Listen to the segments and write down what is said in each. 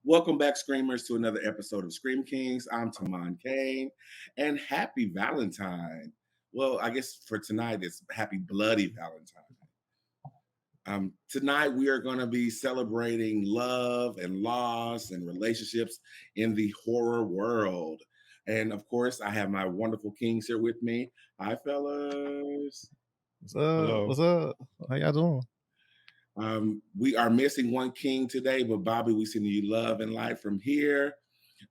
Welcome back, Screamers, to another episode of Sceam Kingz. I'm TaMon Kane, and happy Valentine. Well, I guess for tonight, it's happy bloody Valentine. Tonight, we are going to be celebrating love and loss and relationships in the horror world. And of course, I have my wonderful kings here with me. Hi, fellas. What's up? Hello. What's up? How y'all doing? We are missing one king today, but Bobby, we send you love and light from here.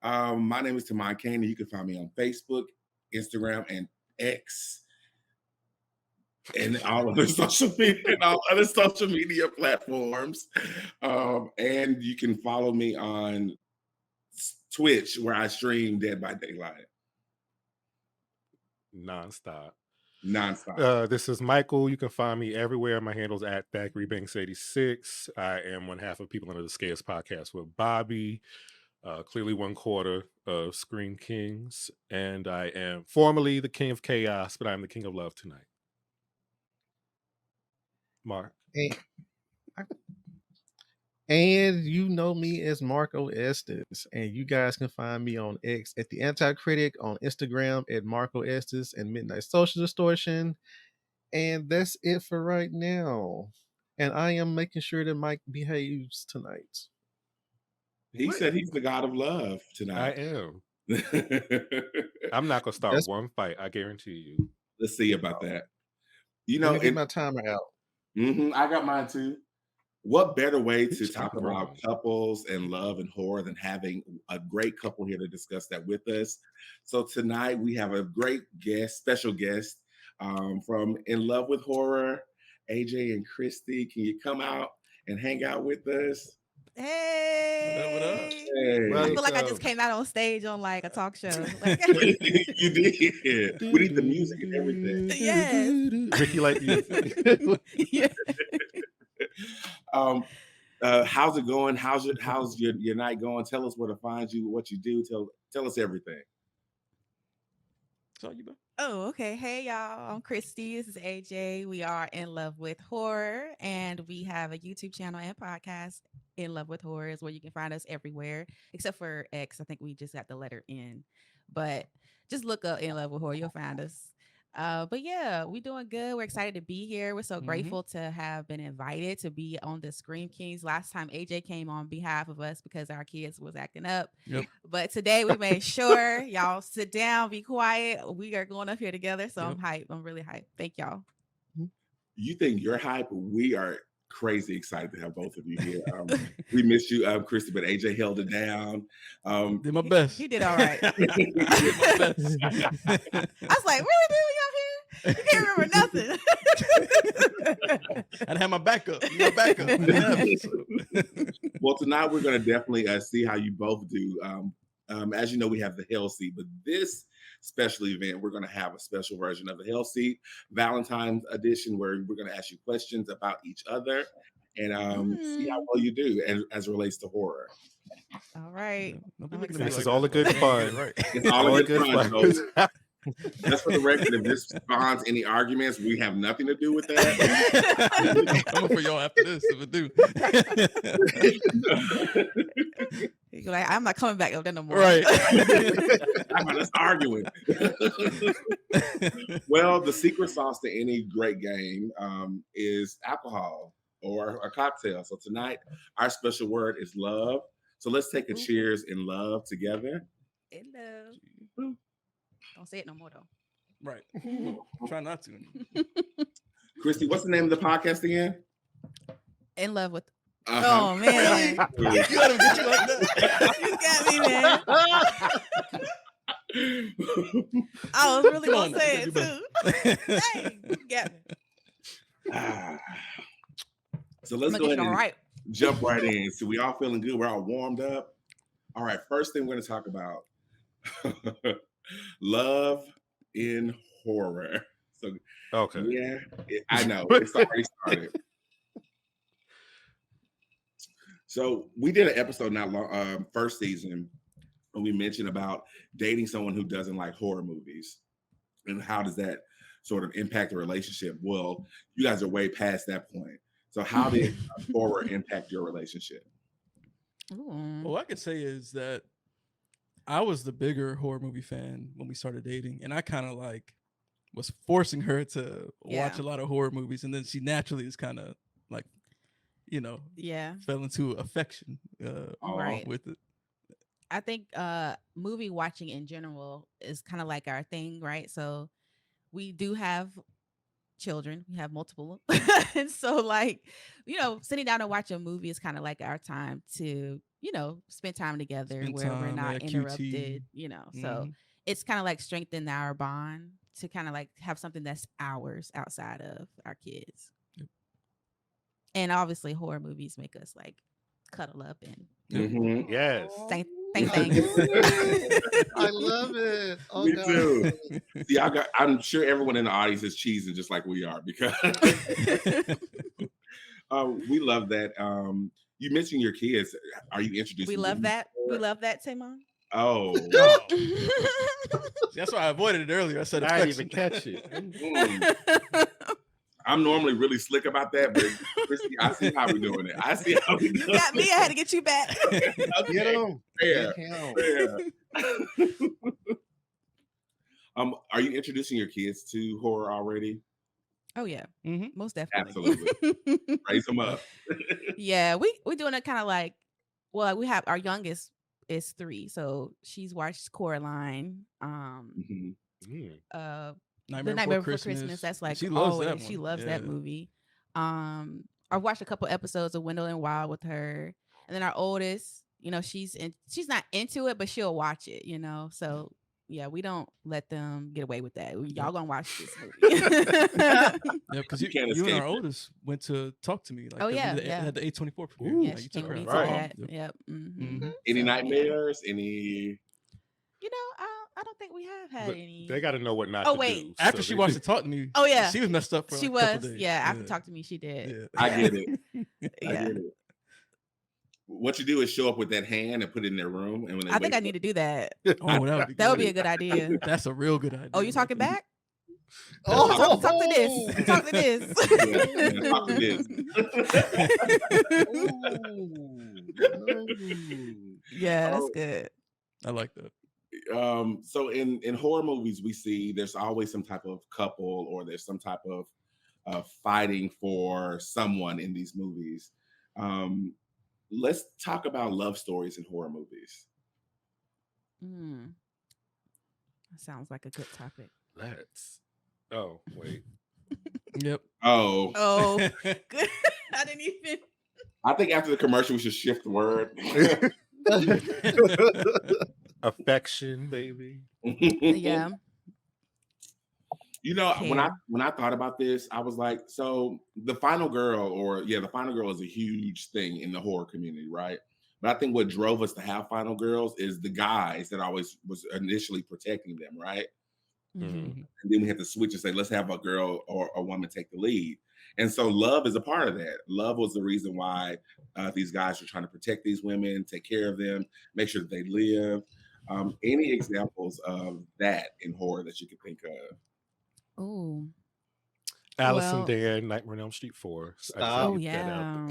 My name is TaMon Kane, and you can find me on Facebook, Instagram, and X, and all other social media platforms. And you can follow me on Twitch, where I stream Dead by Daylight. Nonstop. Nonstop. This is Michael. You can find me everywhere. My handle's at ThackReBanks86. I am one half of People Under the Scales podcast with Bobby, clearly one quarter of Sceam Kingz, and I am formerly the King of Chaos, but I'm the King of Love tonight. Mark. And you know me as Marco Estes, and you guys can find me on X at The Anti-Critic, on Instagram at Marco Estes and Midnight Social Distortion. And that's it for right now. And I am making sure that Mike behaves tonight. He said he's the god of love tonight. I am. I'm not going to start one fight, I guarantee you. Let's see about that. You know, get my timer out. I got mine too. What better way to talk about couples and love and horror than having a great couple here to discuss that with us? So tonight we have a great guest, special guest from In Love with Horror, AJ and Kristie. Can you come out and hang out with us? Hey. What up? Hey. I feel like I just came out on stage on like a talk show. You did. We need the music and everything. Yes. Ricky, like you. Yeah. How's it going? How's your night going? Tell us where to find you, what you do. Tell us everything. Oh, okay. Hey, y'all. I'm Kristie. This is AJ. We are In Love with Horror, and we have a YouTube channel and podcast. In Love with Horror is where you can find us everywhere, except for X. I think we just got the letter N, but just look up In Love with Horror. You'll find us. But yeah, we're doing good. We're excited to be here. We're so grateful to have been invited to be on the Sceam Kingz. Last time AJ came on behalf of us because our kids was acting up. Yep. But today we made sure y'all sit down, be quiet. We are going up here together. So I'm hyped. I'm really hyped. Thank y'all. You think you're hype? We are crazy excited to have both of you here. We missed you, Kristie, but AJ held it down. Did my best. He did all right. Did my best. I was like, really, dude? You up here? You can't remember nothing. I had my backup. Well, tonight we're going to definitely see how you both do. As you know, we have the Hell Seat, but this special event, we're going to have a special version of the Hell Seat, Valentine's edition, where we're going to ask you questions about each other and see how well you do as it relates to horror. All right. This is all a good fun. Right. It's all a good fun. So, just for the record, if this spawns any arguments, we have nothing to do with that. I'm coming for y'all after this if it do. Like, I'm not coming back up there no more. Right. Let's arguing. Well, the secret sauce to any great game is alcohol or a cocktail. So tonight, our special word is love. So let's take a cheers in love together. In love. Don't say it no more, though. Right. Try not to. Kristie, what's the name of the podcast again? In Love with. Oh, man. You let him get you like that. You got me, man. I was really going to say it, too. Hey, you got me. So let's go ahead and jump right in. So we all feeling good. We're all warmed up. All right. First thing we're going to talk about. Love in horror. So okay, yeah, I know it's already started. So we did an episode not long, first season, when we mentioned about dating someone who doesn't like horror movies, and how does that sort of impact the relationship? Well, you guys are way past that point. So how did horror impact your relationship? Ooh. Well, what I could say is that I was the bigger horror movie fan when we started dating, and I kind of like was forcing her to watch Yeah. a lot of horror movies, and then she naturally is kind of like, Yeah. fell into affection Right. with it. I think movie watching in general is kind of like our thing, right? So we do have children. We have multiple. And so like, sitting down and watch a movie is kind of like our time to, spend time together Spend where we're time, not QT. interrupted, So it's kind of like strengthen our bond to kind of like have something that's ours outside of our kids. Yep. And obviously horror movies make us like cuddle up and Mhm. Yes. think I things. love it. I love it. Oh, Me God. too. See, I'm sure everyone in the audience is cheesing just like we are because we love that. You mentioned your kids. Are you introducing? We love them? that. We love that, TaMon. Oh, That's why I avoided it earlier. I said I didn't even affection. catch it. mm. I'm normally really slick about that, but Kristie, I see how we're doing it. I see how we You doing got me. I had to get you back. it. Get Okay, him. fair, Get him. fair. Are you introducing your kids to horror already? Oh yeah, Mhm. most definitely. Absolutely. Raise them up. Yeah, we're doing it kind of like. Well, we have our youngest is 3, so she's watched Coraline. Mhm. Mm. The Nightmare Before Christmas. That's like She loves always. that She one. loves that Yeah. movie. I've watched a couple episodes of Wendell and Wild with her, and then our oldest, she's not into it, but she'll watch it. So yeah, we don't let them get away with that. Y'all gonna watch this movie. Yeah, because You can't you and escape our it. oldest went to talk to me. Like Oh, the yeah, movie that yeah. had the A24 premiere. Ooh. Yeah, Like, she you took came her with me out. to Right. that. Yep. Mhm. Any So, yeah. nightmares? Any? I don't think we have had But any. they got to know what not Oh, to wait. do. After so she they- watched it talk to me, Oh, yeah. she was messed up for She like a couple was. days. Yeah, after talk to me, she did. Yeah. I Yeah. get it. I Yeah. get it. What you do is show up with that hand and put it in their room, and when they I think wake I need to do that. Oh, that would be That would be a good. good idea. That's a real good idea. Oh, you talking back? Oh, Talk to this. Talk to this. yeah, talk to this. Yeah, that's Oh, good. I like that. so in horror movies, we see there's always some type of couple or there's some type of fighting for someone in these movies. Um, let's talk about love stories in horror movies. That sounds like a good topic. Let's. Oh, wait. Yep. Oh, Oh, good. I didn't even. I think after the commercial, we should shift the word. Affection, baby. Yeah. You know, when I Care. thought about this, I was like, so the final girl, the final girl is a huge thing in the horror community, right? But I think what drove us to have final girls is the guys that always was initially protecting them, right? Mhm. And then we had to switch and say, let's have a girl or a woman take the lead. And so love is a part of that. Love was the reason why these guys were trying to protect these women, take care of them, make sure that they live. Any examples of that in horror that you could think of? Oh. Allison Well- Dan, Nightmare on Elm Street 4. Stop. Oh yeah.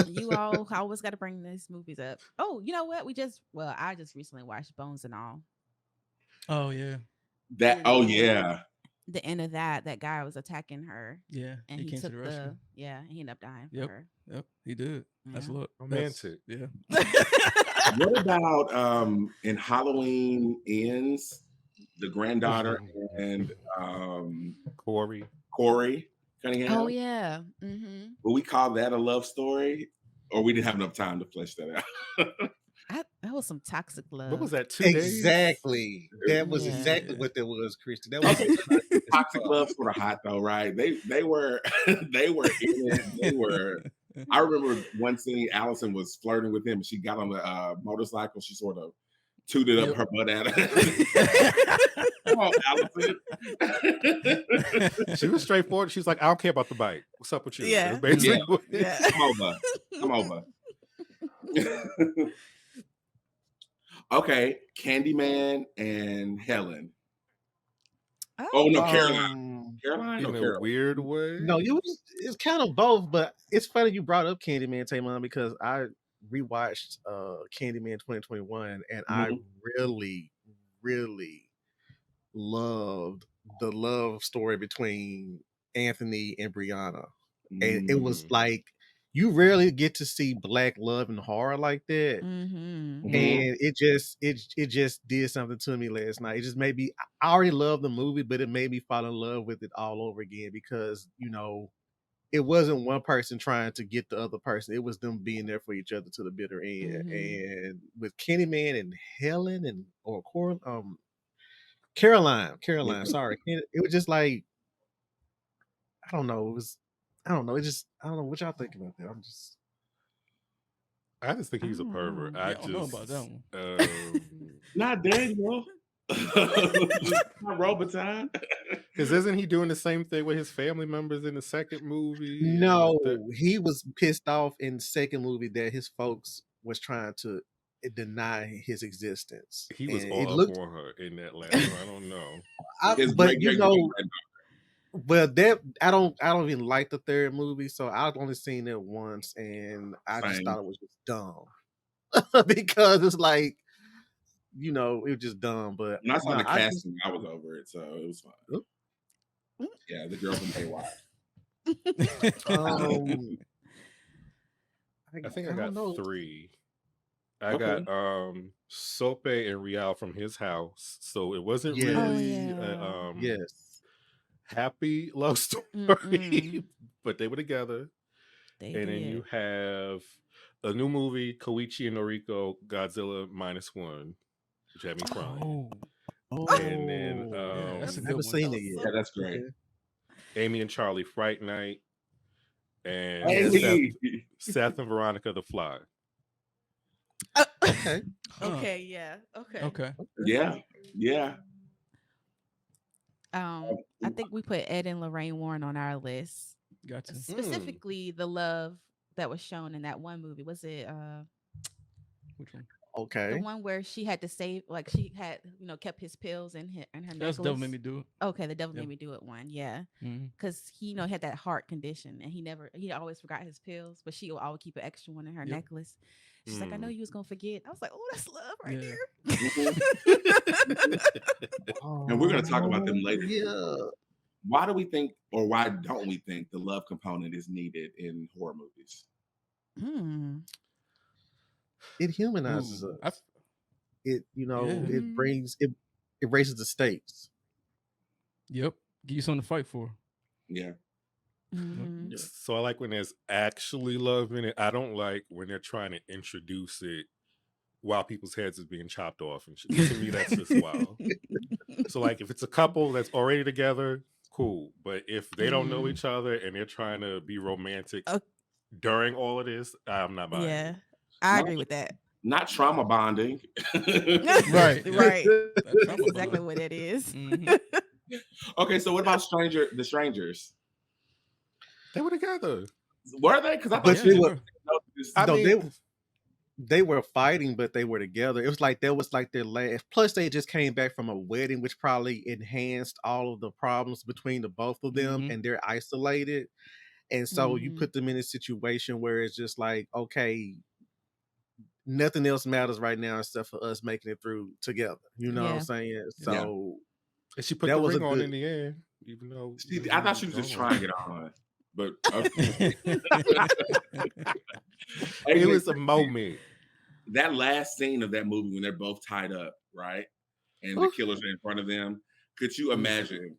You all always got to bring these movies up. Oh, you know what? I just recently watched Bones and All. Oh yeah. Yeah. The end of that guy was attacking her, Yeah. and he he came to took the rescue. he ended up dying Yep. for her. Yep. He did. That's Yeah. look. Romantic. Yeah. What about in Halloween Ends, the granddaughter and Corey. Cunningham? Oh yeah. Mm-hmm. Will we call that a love story? Or we didn't have enough time to flesh that out? That was some toxic love. What was that? 2 days? Exactly. That was Yeah. exactly what that was, Kristie. That was Toxic love sort of hot though, right? They were they were in it. They were. I remember one scene. Allison was flirting with him. She got on the motorcycle. She sort of tooted up her butt at him. Come on, Allison. She was straightforward. She's like, I don't care about the bike. What's up with you? Yeah. That's basically what- Yeah. Come over. Okay, Candyman and Helen. Oh no, Caroline. Caroline or in a Caroline? weird way. No, it's kind of both, but it's funny you brought up Candyman, TaMon, because rewatched Candyman 2021, and I really, really loved the love story between Anthony and Brianna. And it was like, you rarely get to see Black love and horror like that. Mm-hmm. And it just did something to me last night. It just made me, I already loved the movie, but it made me fall in love with it all over again, because it wasn't one person trying to get the other person. It was them being there for each other to the bitter end. And with Candyman and Helen Caroline, sorry. It was just like, I don't know. I don't know what y'all think about that. I just think he's a pervert. I don't know about that one. Not Daniel. Not Robotine. Because isn't he doing the same thing with his family members in the second movie? No, he was pissed off in the second movie that his folks was trying to deny his existence. He was And all up on her in that last one. I don't know. But that I don't even like the third movie, so I've only seen it once, and I just thought it was just dumb. Because it's like, it was just dumb. But when I saw the casting, I was over it, so it was fine. Yeah, the girl from Haywire. I think I got 3. I got Sope and Rial from his house, so it wasn't really happy love story, but they were together. And then you have a new movie, Koichi and Noriko, Godzilla -1, which had me crying. And then that's a good never one. seen it yet. Yeah, that's great. Amy and Charlie, Fright Night, and Seth and Veronica, The Fly. Okay. Okay. Yeah. Okay. Yeah. I think we put Ed and Lorraine Warren on our list. Gotcha. Specifically, the love that was shown in that one movie. Was it Which one? Okay. the one where she had to save, like she had, kept his pills in her necklace? That's Devil Made Me Do It. Okay, the Devil Made Me Do It one. Yeah, because he, had that heart condition, and he always forgot his pills, but she would always keep an extra one in her necklace. She's like, I know you was gonna forget. I was like, oh, that's love right there. And we're gonna talk about them later. Yeah. Why do we think, or why don't we think, the love component is needed in horror movies? It humanizes us. It brings it raises the stakes. Yep. Give you something to fight for. Yeah. So I like when there's actually love in it. I don't like when they're trying to introduce it while people's heads is being chopped off and shit. To me, that's just wild. So like, if it's a couple that's already together, cool. But if they don't know each other and they're trying to be romantic during all of this, I'm not buying it. I agree with that. Not trauma bonding. Right. That's exactly what it is. Okay, so what about the strangers? They were together. Were they? Because I thought they were fighting, but they were together. It was like that was like their last. Plus, they just came back from a wedding, which probably enhanced all of the problems between the both of them, and they're isolated. And so you put them in a situation where it's just like, okay, nothing else matters right now except for us making it through together. You know what I'm saying? So and she put the ring on in the end, even though I thought she was just trying it on. But it was a moment. That last scene of that movie when they're both tied up, right? And the killers are in front of them. Could you imagine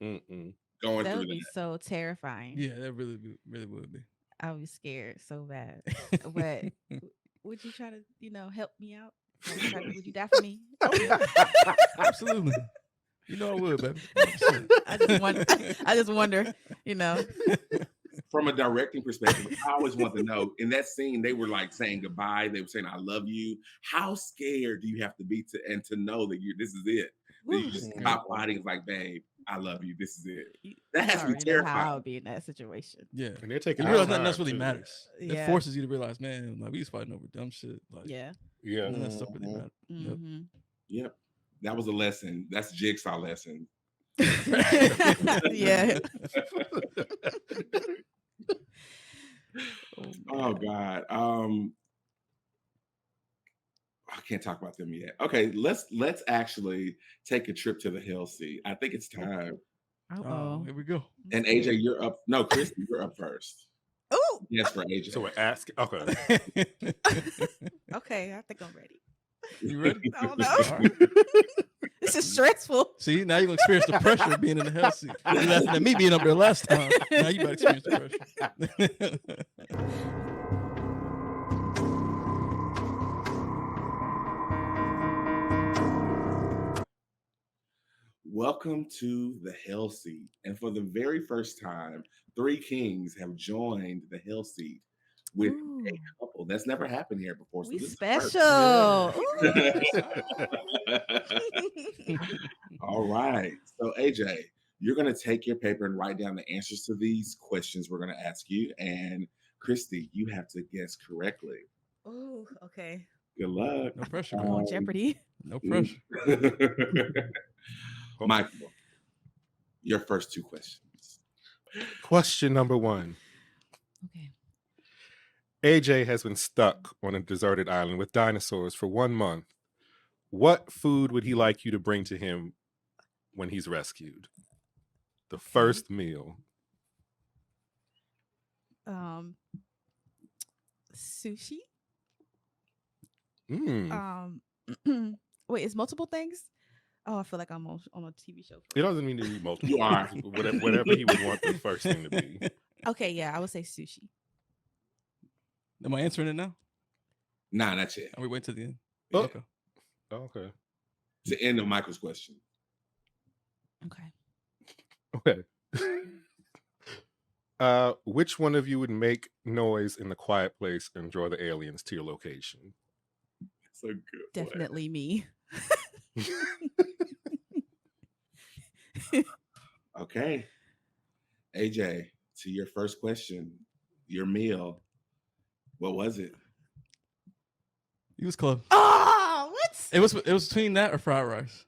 going through that? That would be so terrifying. Yeah, that really would be. I would be scared so bad. But would you try to, help me out? Would you die for me? Absolutely. You know I would, baby. I just wonder, From a directing perspective, I always want to know, in that scene, they were like saying goodbye. They were saying, I love you. How scared do you have to be to know that this is it? That you just stop fighting. It's like, babe, I love you. This is it. That has to be terrifying. How I would be in that situation. Yeah. And they're taking you realize nothing else really matters. Yeah. It forces you to realize, man, like we was fighting over dumb shit. Like, yeah. None of that stuff really matters. Yep. That was a lesson. That's a jigsaw lesson. Yeah. Oh God. I can't talk about them yet. Okay, let's actually take a trip to the Hell Sea. I think it's time. Oh, here we go. And AJ, you're up. No, Kristie, you're up first. Oh, Yes, for AJ. So we're asking. Okay. okay. I think I'm ready. You ready? I don't know. All right. This is stressful. See, now you're gonna experience the pressure of being in the Hell Sea. You laughing at me being up there last time. Now you about to experience the pressure. Welcome to the Hell Seat. And for the very first time, 3 kings have joined the Hell Seat with a couple. That's never happened here before. So We this is special. first. All right. So AJ, you're going to take your paper and write down the answers to these questions we're going to ask you. And Kristie, you have to guess correctly. Oh, okay. Good luck. No pressure. I'm on Jeopardy. No pressure. Michael, your first 2 questions. Question number 1. Okay. AJ has been stuck on a deserted island with dinosaurs for 1 month. What food would he like you to bring to him when he's rescued? The first meal. Sushi. Wait, is multiple things? Oh, I feel like I'm on a TV show. It doesn't mean to be multiple. You are. Whatever he would want the first thing to be. Okay, yeah, I would say sushi. Am I answering it now? Nah, not yet. Are we waiting to the end? Oh. Okay. Okay. To end of Michael's question. Okay. Okay. Which one of you would make noise in the quiet place and draw the aliens to your location? That's a good Definitely me. Okay. AJ, to your first question, your meal, what was it? You was close. Oh, what? It was between that or fried rice.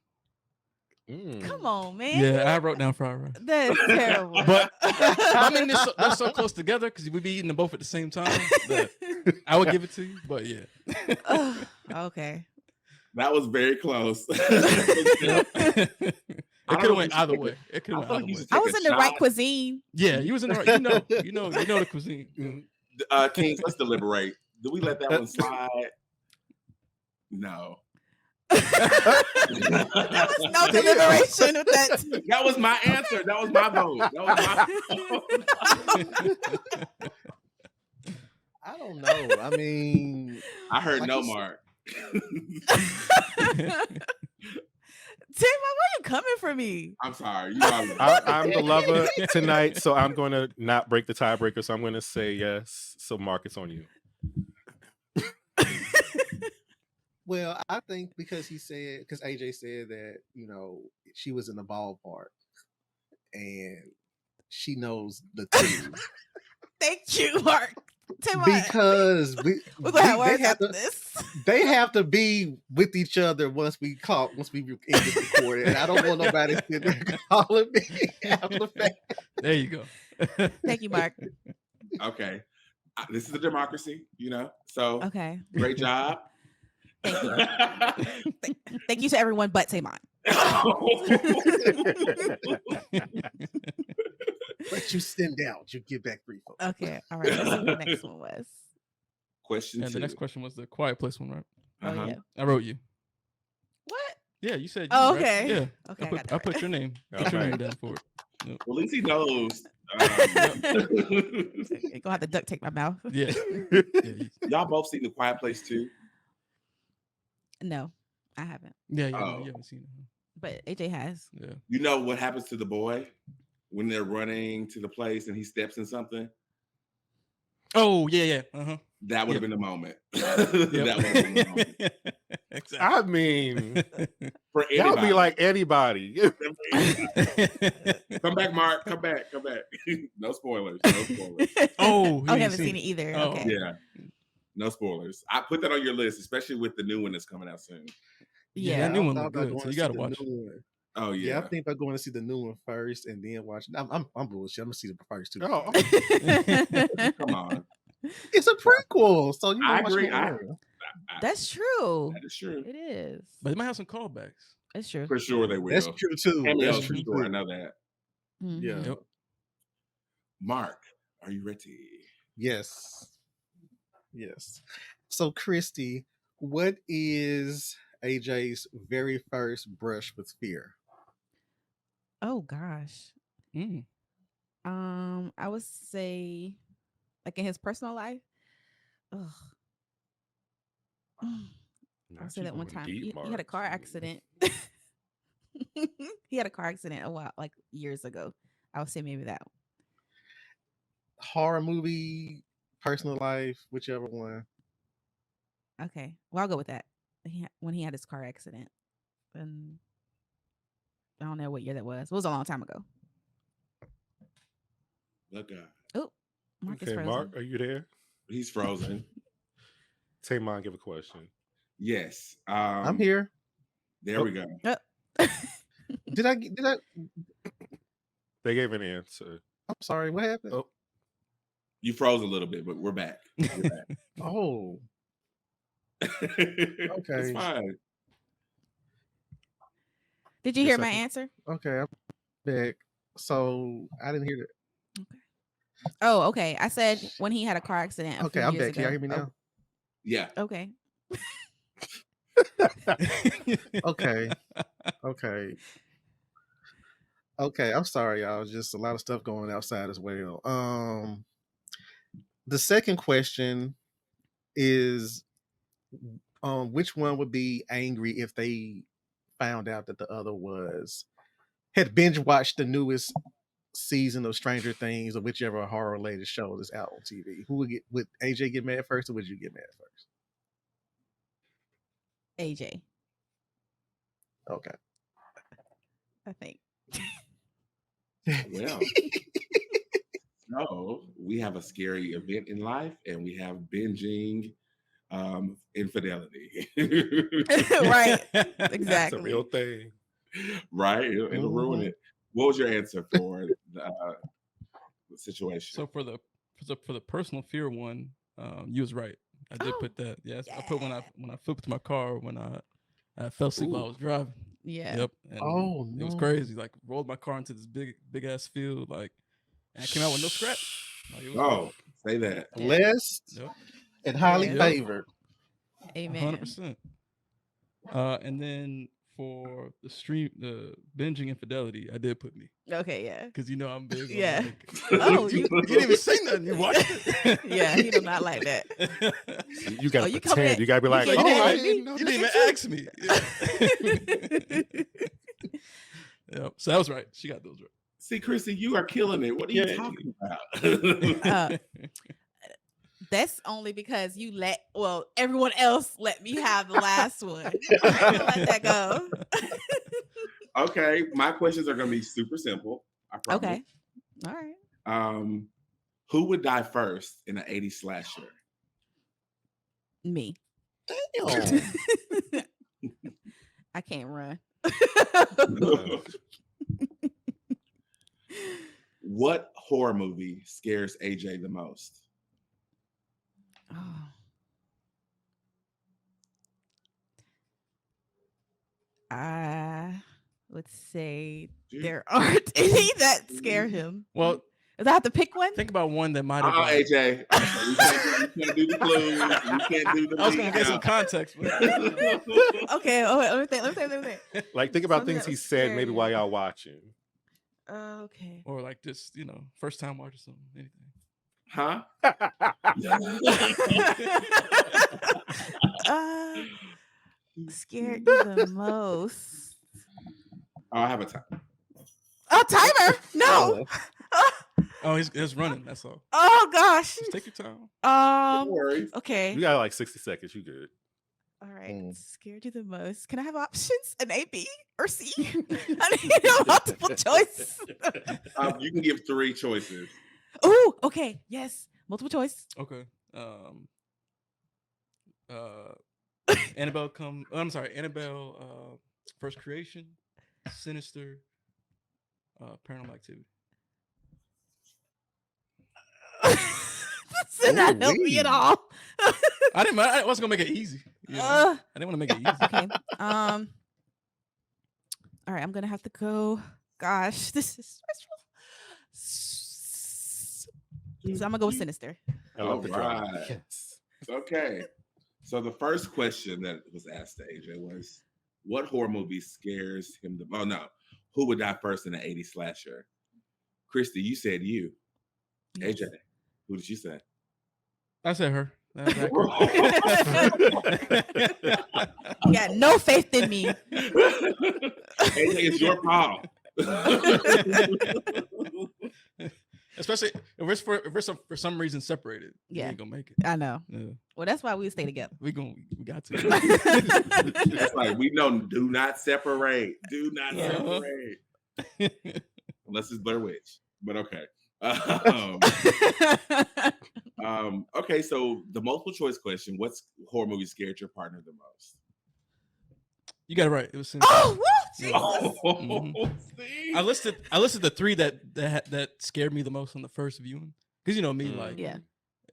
Come on, man. Yeah, I wrote down fried rice. That's terrible. But I mean, they're so close together because we'd be eating them both at the same time that I would give it to you. But yeah. Okay. That was very close. It could have went either way. It could have went either way. I was in the right cuisine. Yeah, you was in the right. You know the cuisine. Kings, let's deliberate. Do we let that one slide? No. There was no deliberation with that. That was my answer. That was my vote. I don't know. I mean, I heard like no you said- mark. TaMon, why you coming for me? I'm sorry. I'm the lover tonight, so I'm going to not break the tiebreaker. So I'm going to say yes. So Mark, it's on you. Well, I think because AJ said that, she was in the ballpark and she knows the two. Thank you, Mark. TaMon, Because we're gonna have words after this. They have to be with each other once we end this recording. And I don't want nobody sitting there calling me after the fact. There you go. Thank you, Mark. Okay. This is a democracy, So Okay. great job. Thank you. Thank you to everyone but TaMon. Let you send out. You get back 3 votes. Okay. All right. Let's see what the next one was. Question And 2. the next question was the quiet place one, right? Oh, yeah. I wrote you. What? Yeah, you said. Oh, right? okay. Yeah. Okay. I put right. your name. Put your name down for it. Yep. Well, at least he knows. You're gonna have to duct tape my mouth. Yeah. Y'all both seen The Quiet Place too? No, I haven't. Yeah. Oh. You haven't seen it. But AJ has. Yeah. You know what happens to the boy when they're running to the place and he steps in something? Oh, yeah. Uh-huh. That would have been the moment. Yep. That would have been the moment. Exactly. I mean, For that would be anybody. like anybody. Come back, Mark. Come back. No spoilers. No spoilers. Oh, I haven't seen it either. Oh. Okay. Yeah. No spoilers. I put that on your list, especially with the new one that's coming out soon. Yeah, Yeah. that new one I look thought about good, going so to you see gotta the watch. new one. Oh Yeah, yeah. I think I'm going to see the new one first and then watch. I'm bullshit. I'm gonna see the first 2. Oh, Come on. It's a prequel, so you I know agree. That's true. That is true. It is. But they might have some callbacks. It's true. For sure they will. That's true too. Cameos That's for true sure. I too. know that. Yeah. Mhm. Yep. Mark, are you ready? Yes. Yes. So, Kristie, what is AJ's very first brush with fear? Oh gosh. Mm. I would say, like in his personal life. Ugh. I'll Not say you that one going time. deep, He had a Mark. car accident. He had a car accident a while, like years ago. I would say maybe that. Horror movie, personal life, whichever one. Okay. Well, I'll go with that. When he had his car accident. And I don't know what year that was. It was a long time ago. Look, Oh, Mark is Okay, frozen. Mark, are you there? he's frozen. TaMon, give a question. Yes. I'm here. There we go. Did I? They gave an answer. I'm sorry. What happened? Oh, You froze a little bit, but we're back. We're back. Oh, It's fine. Did you Your hear my second- answer? okay. I'm back. So I didn't hear that. Oh, okay. I said when he had a car accident. Okay, I'm back. Can y'all hear me now? Yeah. Okay. Okay. Okay. Okay. I'm sorry, y'all. Just a lot of stuff going outside as well. The second question is, which one would be angry if they found out that the other had binge watched the newest season of Stranger Things or whichever horror related show that's out on TV? Would AJ get mad first or would you get mad first? AJ, Okay. I think. Well, so we have a scary event in life and we have binging infidelity. Right. That's a Exactly. real thing. Right? It'll ruin it. What was your answer for the situation? So for the personal fear one, you was right. I did put that. Yes, I put when I flipped my car when I fell asleep while I was driving. Yeah. Yep. And it was no. crazy. Like rolled my car into this big ass field. Like, and I came out with no scratch. Like, it was Oh, say that. Blessed Yep. and highly Yes. favored. Amen. 100%. And then for the binging infidelity, I did put me Okay, yeah. because I'm big. on, Yeah. like- Oh, you didn't even say nothing. You watched it. Yeah, he do not like that. You gotta you coming pretend. in- You gotta be like, you oh, getting I at me? didn't know You didn't that. even ask me. Yep. So that was right. She got those right. See, Kristie, you are killing it. What are you talking about? That's only because everyone else let me have the last one. I'm gonna let that go. Okay, my questions are going to be super simple. I promise. Okay. All right. Who would die first in an 80s slasher? Me. Damn. I can't run. What horror movie scares AJ the most? Oh. I would say there aren't any that scare him. Well, If I have to pick one, think about one that might have. AJ. You can't do the clues. You can't do the I was gonna get some lead context. But okay. Oh, wait, let me think. Like, think about Something things that he was said maybe scary. while y'all watching. Okay. or like just first time watch or something. Anything. Huh? Scared you the most? Oh, I have a time. Oh, timer! No. Oh, he's running. That's all. Oh gosh. Just take your time. No worries. Okay. You got like 60 seconds. You good. All right. Scared you the most? Can I have options? An A, B, or C? I need a multiple choice. You can give 3 choices. Oh, okay. Yes. Multiple choice. Okay. Annabelle Annabelle First Creation, Sinister, Paranormal Activity. did not help me at all. I wasn't gonna make it easy. You know? I didn't want to make it easy. Okay. All right, I'm gonna have to go. Gosh, this is stressful. So I'm gonna go with Sinister. I love the drama. Right. Yes. Okay. So the first question that was asked to AJ was, what horror movie scares him the most? Oh, no. Who would die first in an 80s slasher? Kristie, you said you. Yes. AJ, who did you say? I said her. You got no faith in me. AJ, it's your call. Especially if we're for some reason separated. Yeah. We ain't gonna make it. I know. Yeah. Well, that's why we stay together. We got to. It's like, we know, do not separate. Do not separate. Unless it's Blair Witch. But okay. Okay, so the multiple choice question, what's horror movie scared your partner the most? You got it right. It was Sinister. Oh, what? See? I listed the three that scared me the most on the first viewing. Because you know me, like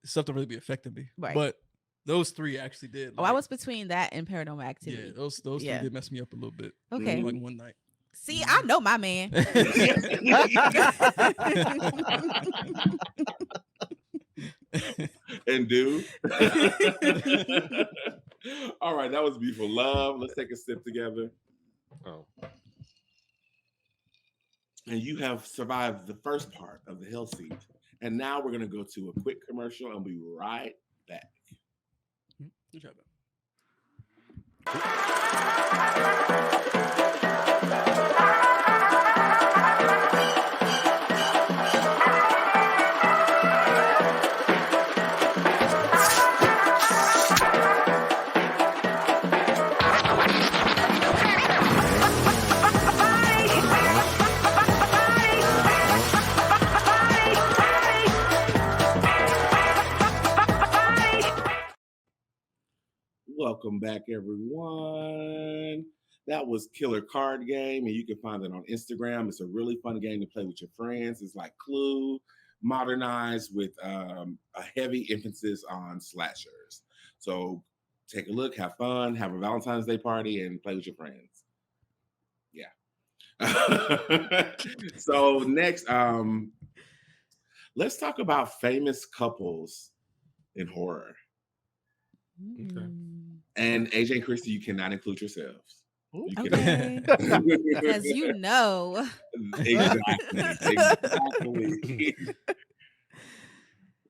stuff don't really be affecting me. Right. But those three actually did. I was between that and Paranormal Activity. Yeah, those three did mess me up a little bit. Okay. Like one night. See, I know my man. And do. All right, that was beautiful. Love. Let's take a sip together. Oh. And you have survived the first part of the Hell Seat. And now we're going to go to a quick commercial and be right back. Good job. Welcome back, everyone. That was Killer Card Game, and you can find it on Instagram. It's a really fun game to play with your friends. It's like Clue, modernized with a heavy emphasis on slashers. So take a look, have fun, have a Valentine's Day party, and play with your friends. Yeah. So next, let's talk about famous couples in horror. Okay. And AJ and Kristie, you cannot include yourselves. You Okay. Because you know. Exactly.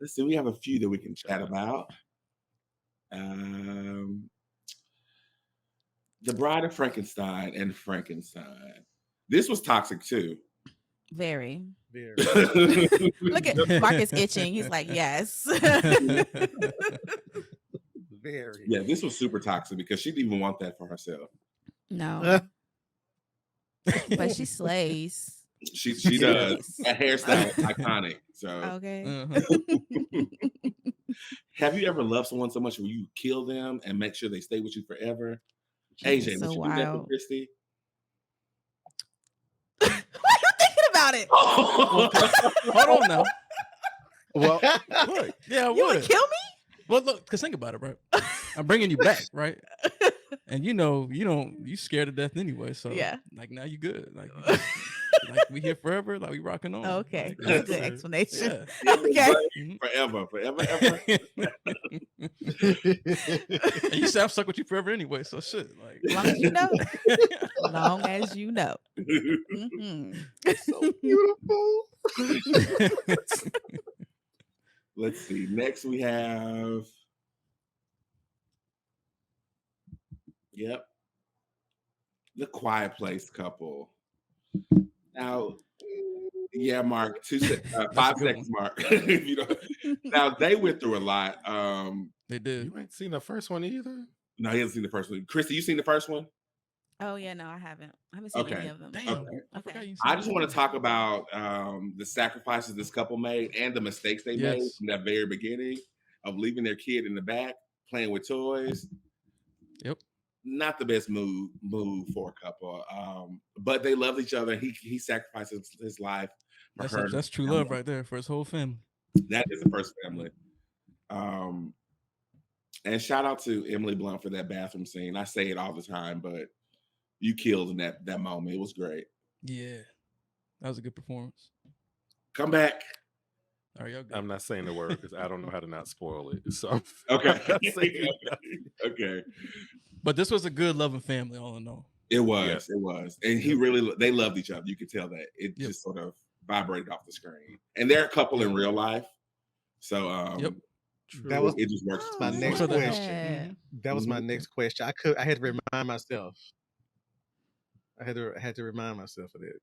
Let's see, we have a few that we can chat about. The Bride of Frankenstein and Frankenstein. This was toxic too. Very. Very. Look at Marcus itching. He's like, yes. Very. Yeah, this was super toxic because she didn't even want that for herself. No. But she slays. She does. That hairstyle is iconic. So Okay. have you ever loved someone so much where you kill them and make sure they stay with you forever? AJ, so would you do that for wild. Kristie? Why are you thinking about it? Hold on now. Well, Look, yeah, I You would kill me? Well, look, because think about it, right? I'm bringing you back, right? And you scared to death anyway. So Yeah. like now you good. Like we here forever. Like we rocking on. Okay. Like, That's a good explanation. Yeah. Okay. Forever, ever. And you said I'm stuck with you forever anyway. So shit. Like As long as you know. Long as you know. Mhm. so beautiful. Let's see. Next we have. Yep. The Quiet Place couple. Now, yeah, Mark, 5 seconds, Mark. You know, now they went through a lot. they did. You ain't seen the first one either? No, he hasn't seen the first one. Kristie, you seen the first one? Oh yeah, no, I haven't. I haven't seen any Okay. of them. Damn. Okay. I forgot Okay. you I said just that. want to talk about the sacrifices this couple made and the mistakes they made Yes. from that very beginning of leaving their kid in the back, playing with toys. Yep. Not the best move for a couple. But they loved each other. He sacrificed his life for her. That's true love right there for his whole family. That is the first family. And shout out to Emily Blunt for that bathroom scene. I say it all the time, but you killed in that moment. It was great. Yeah, that was a good performance. Come back. All right, y'all good. I'm not saying the word because I don't know how to not spoil it. So Okay. I'm not saying nothing. Okay. But this was a good loving family, all in all. It was. Yeah. It was. And they loved each other. You could tell that. It just sort of vibrated off the screen. And they're a couple in real life. So that was it just works. my next For the house. question. That was my next question. I had to remind myself. I had to remind myself of that.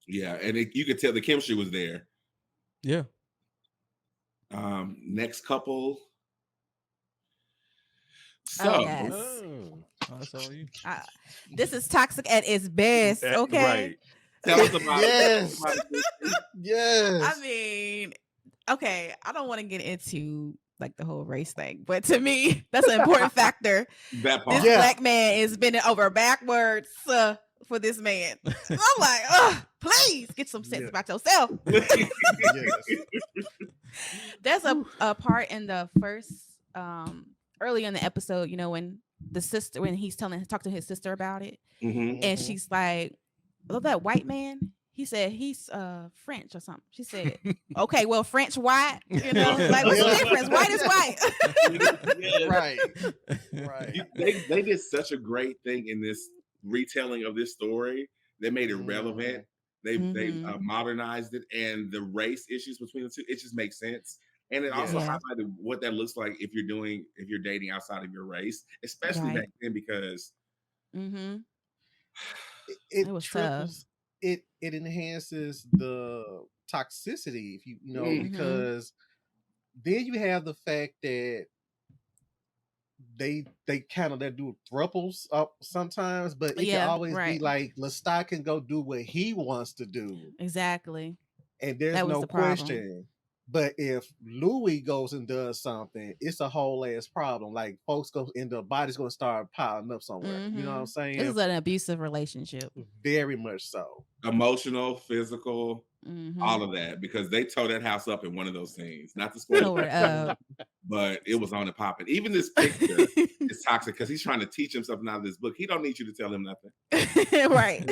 Yeah, and you could tell the chemistry was there. Yeah. Next couple. So Oh, yes. Oh, that's all you. This is toxic at its best. Okay. Right. tell us about Yes. it. Yes. I mean, okay, I don't want to get into like the whole race thing, but to me, that's an important factor. That part. This black man is bending over backwards for this man. I'm like, please get some sense about yourself. Yes. There's a part in the first early in the episode, you know, when he's talking to his sister about it, and she's like, oh, that white man, he said he's French or something. She said, okay, well, French white, you know, like what's the difference? White is white. Right. They did such a great thing in this retelling of this story. They made it relevant. They modernized it, and the race issues between the two, it just makes sense. And it also highlighted what that looks like if you're dating outside of your race, especially back then, because it was triples, tough. It enhances the toxicity, if you know, because then you have the fact that they kind of do thruples up sometimes, but it can always be like Lestat can go do what he wants to do. Exactly. And there's no question. But if Louis goes and does something, it's a whole ass problem. Like folks the body's going to start piling up somewhere. You know what I'm saying? This is an abusive relationship. Very much so. Emotional, physical, all of that, because they tore that house up in one of those scenes. Not to spoil it, but it was on and popping. Even this picture is toxic because he's trying to teach him something out of this book. He don't need you to tell him nothing. Right.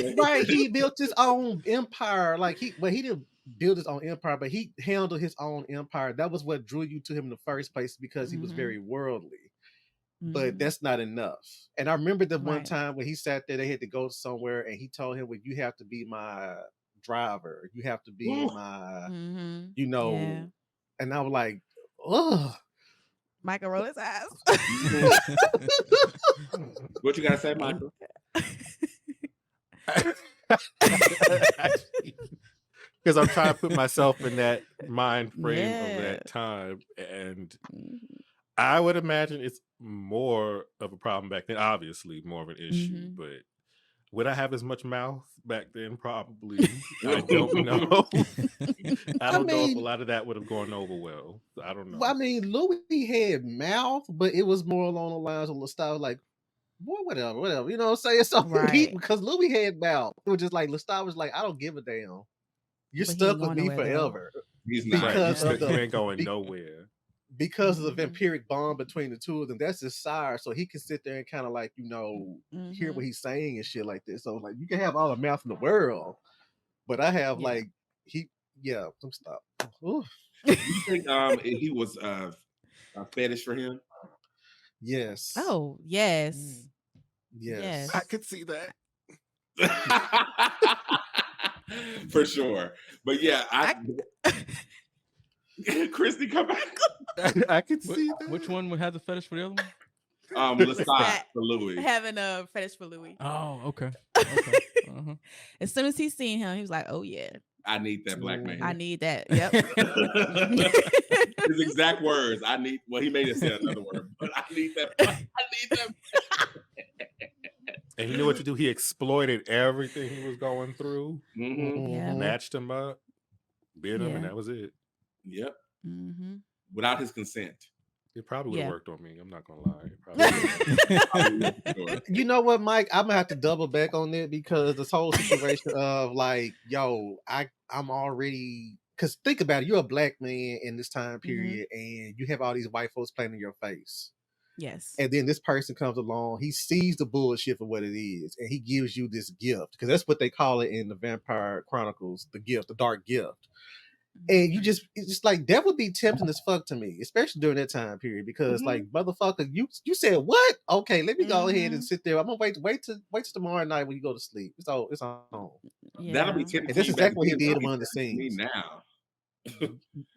He built his own empire. Like he didn't build his own empire, but he handled his own empire. That was what drew you to him in the first place, because he was very worldly. But that's not enough. And I remember the one time when he sat there, they had to go somewhere, and he told him, well, you have to be my driver. You have to be my, you know. And I was like, ugh. Michael rolled his eyes. What you gotta say, Michael? Because I'm trying to put myself in that mind frame of that time, and I would imagine it's more of a problem back then. Obviously, more of an issue, but would I have as much mouth back then? Probably. I don't know. I don't know if a lot of that would have gone over well. I don't know. Well, I mean, Louis had mouth, but it was more along the lines of Lestat, like, boy, whatever. You know what I'm saying? So because Louis had mouth, it was just like Lestat was like, I don't give a damn. You're stuck with me forever. He's not. You ain't going nowhere. Because of the vampiric bond between the two of them, that's his sire. So he can sit there and kind of like, you know, hear what he's saying and shit like this. So like, you can have all the mouth in the world, but I have like some stuff. Ooh. You think he was a fetish for him? Yes. Oh, yes. Yes. I could see that. For sure. But yeah, Kristie, come back. I could see that. Which one would have the fetish for the other one? Lestat for Louis. Having a fetish for Louis. Oh, okay. As soon as he seen him, he was like, oh yeah. I need that black man. I need that. Yep. His exact words. He made it say another word, but I need that. I need that. And he knew what to do. He exploited everything he was going through. Matched him up, bit him, and that was it. Yep. Without his consent. It probably would have worked on me. I'm not gonna lie. You know what, Mike? I'm gonna have to double back on it, because this whole situation of like, yo, I'm already because think about it, you're a black man in this time Mm-hmm. period, and you have all these white folks playing in your face. Yes. And then this person comes along, he sees the bullshit for what it is, and he gives you this gift, because that's what they call it in the Vampire Chronicles, the gift, the dark gift. And you just, it's just like, that would be tempting as fuck to me, especially during that time period, because like, motherfucker, you said what? Okay, let me go ahead and sit there. I'm gonna wait till tomorrow night when you go to sleep. It's on. That'll be Yeah. tempting. And that's to you back exactly what he then. did That'll in one be of the tempting to me scenes. now.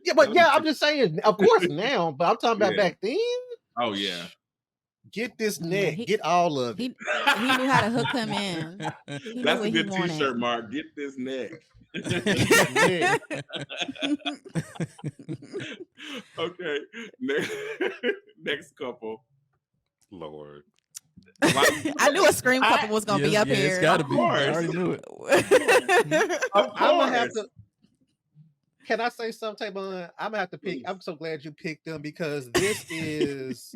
Yeah, but That'll be yeah, I'm tempting. just saying, of course now, but I'm talking about Yeah. back then. Oh yeah. Get this Yeah, neck, get all of it. He knew how to hook him in. He knew That's a what he good wanted. T-shirt, Mark. Get this neck. Neck. Okay. Next couple. Lord. I knew a Scream couple was gonna be up here. It's gotta be. I course. already knew it. Of I'm gonna have course. to. Can I say something, TaMon? I'm gonna have to pick. Please. I'm so glad you picked them, because this is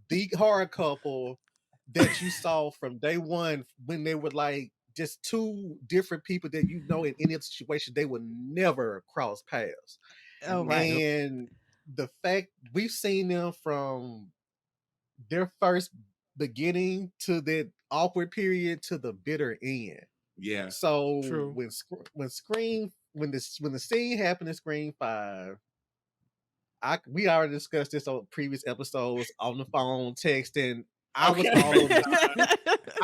the horror couple that you saw from day one, when they were like just two different people that you know in any other situation they would never cross paths. Oh right. And the fact we've seen them from their first beginning to that awkward period to the bitter end. Yeah. So True. when the scene happened in Scream 5, we already discussed this on previous episodes on the phone, texting. I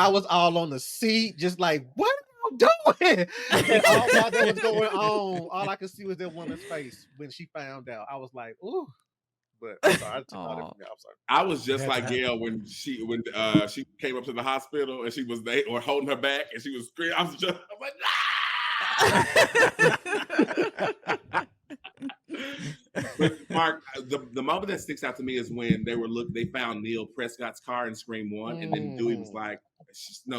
was all on the seat, just like, what am I doing? And all while that was going on, all I could see was that woman's face when she found out. I was like, ooh. But I'm sorry, I'm sorry. I was just Had like to Gail when she came up to the hospital and she was holding her back and she was screaming. I was like, ah! But Mark, the moment that sticks out to me is when they found Neil Prescott's car in Scream 1, and then Dewey was like,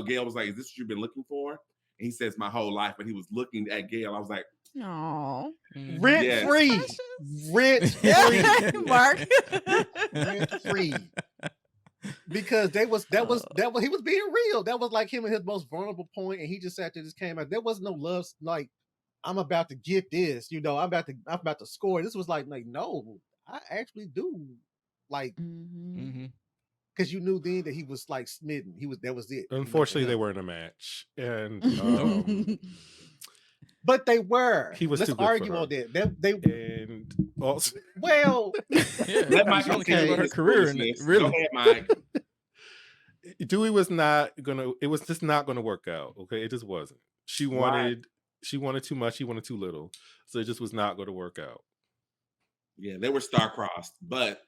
Gail was like, "Is this what you've been looking for?" And he says, "My whole life." And he was looking at Gail. I was like, "Aww, rent free, Mark, rent free." Because he was being real. That was like him at his most vulnerable point, and he just sat there, just came out. There was no love, like, I'm about to get this, I'm about to score. This was like no, I actually do, like, because you knew then that he was like smitten. That was it. Unfortunately, they weren't a match, and but they were. He was Let's too good argue for her. on that. They and also, well, let Mike continue her career in it. Really, go ahead, Mike. Dewey was not gonna. It was just not gonna work out. Okay, it just wasn't. She wanted too much. He wanted too little. So it just was not going to work out. Yeah, they were star-crossed, but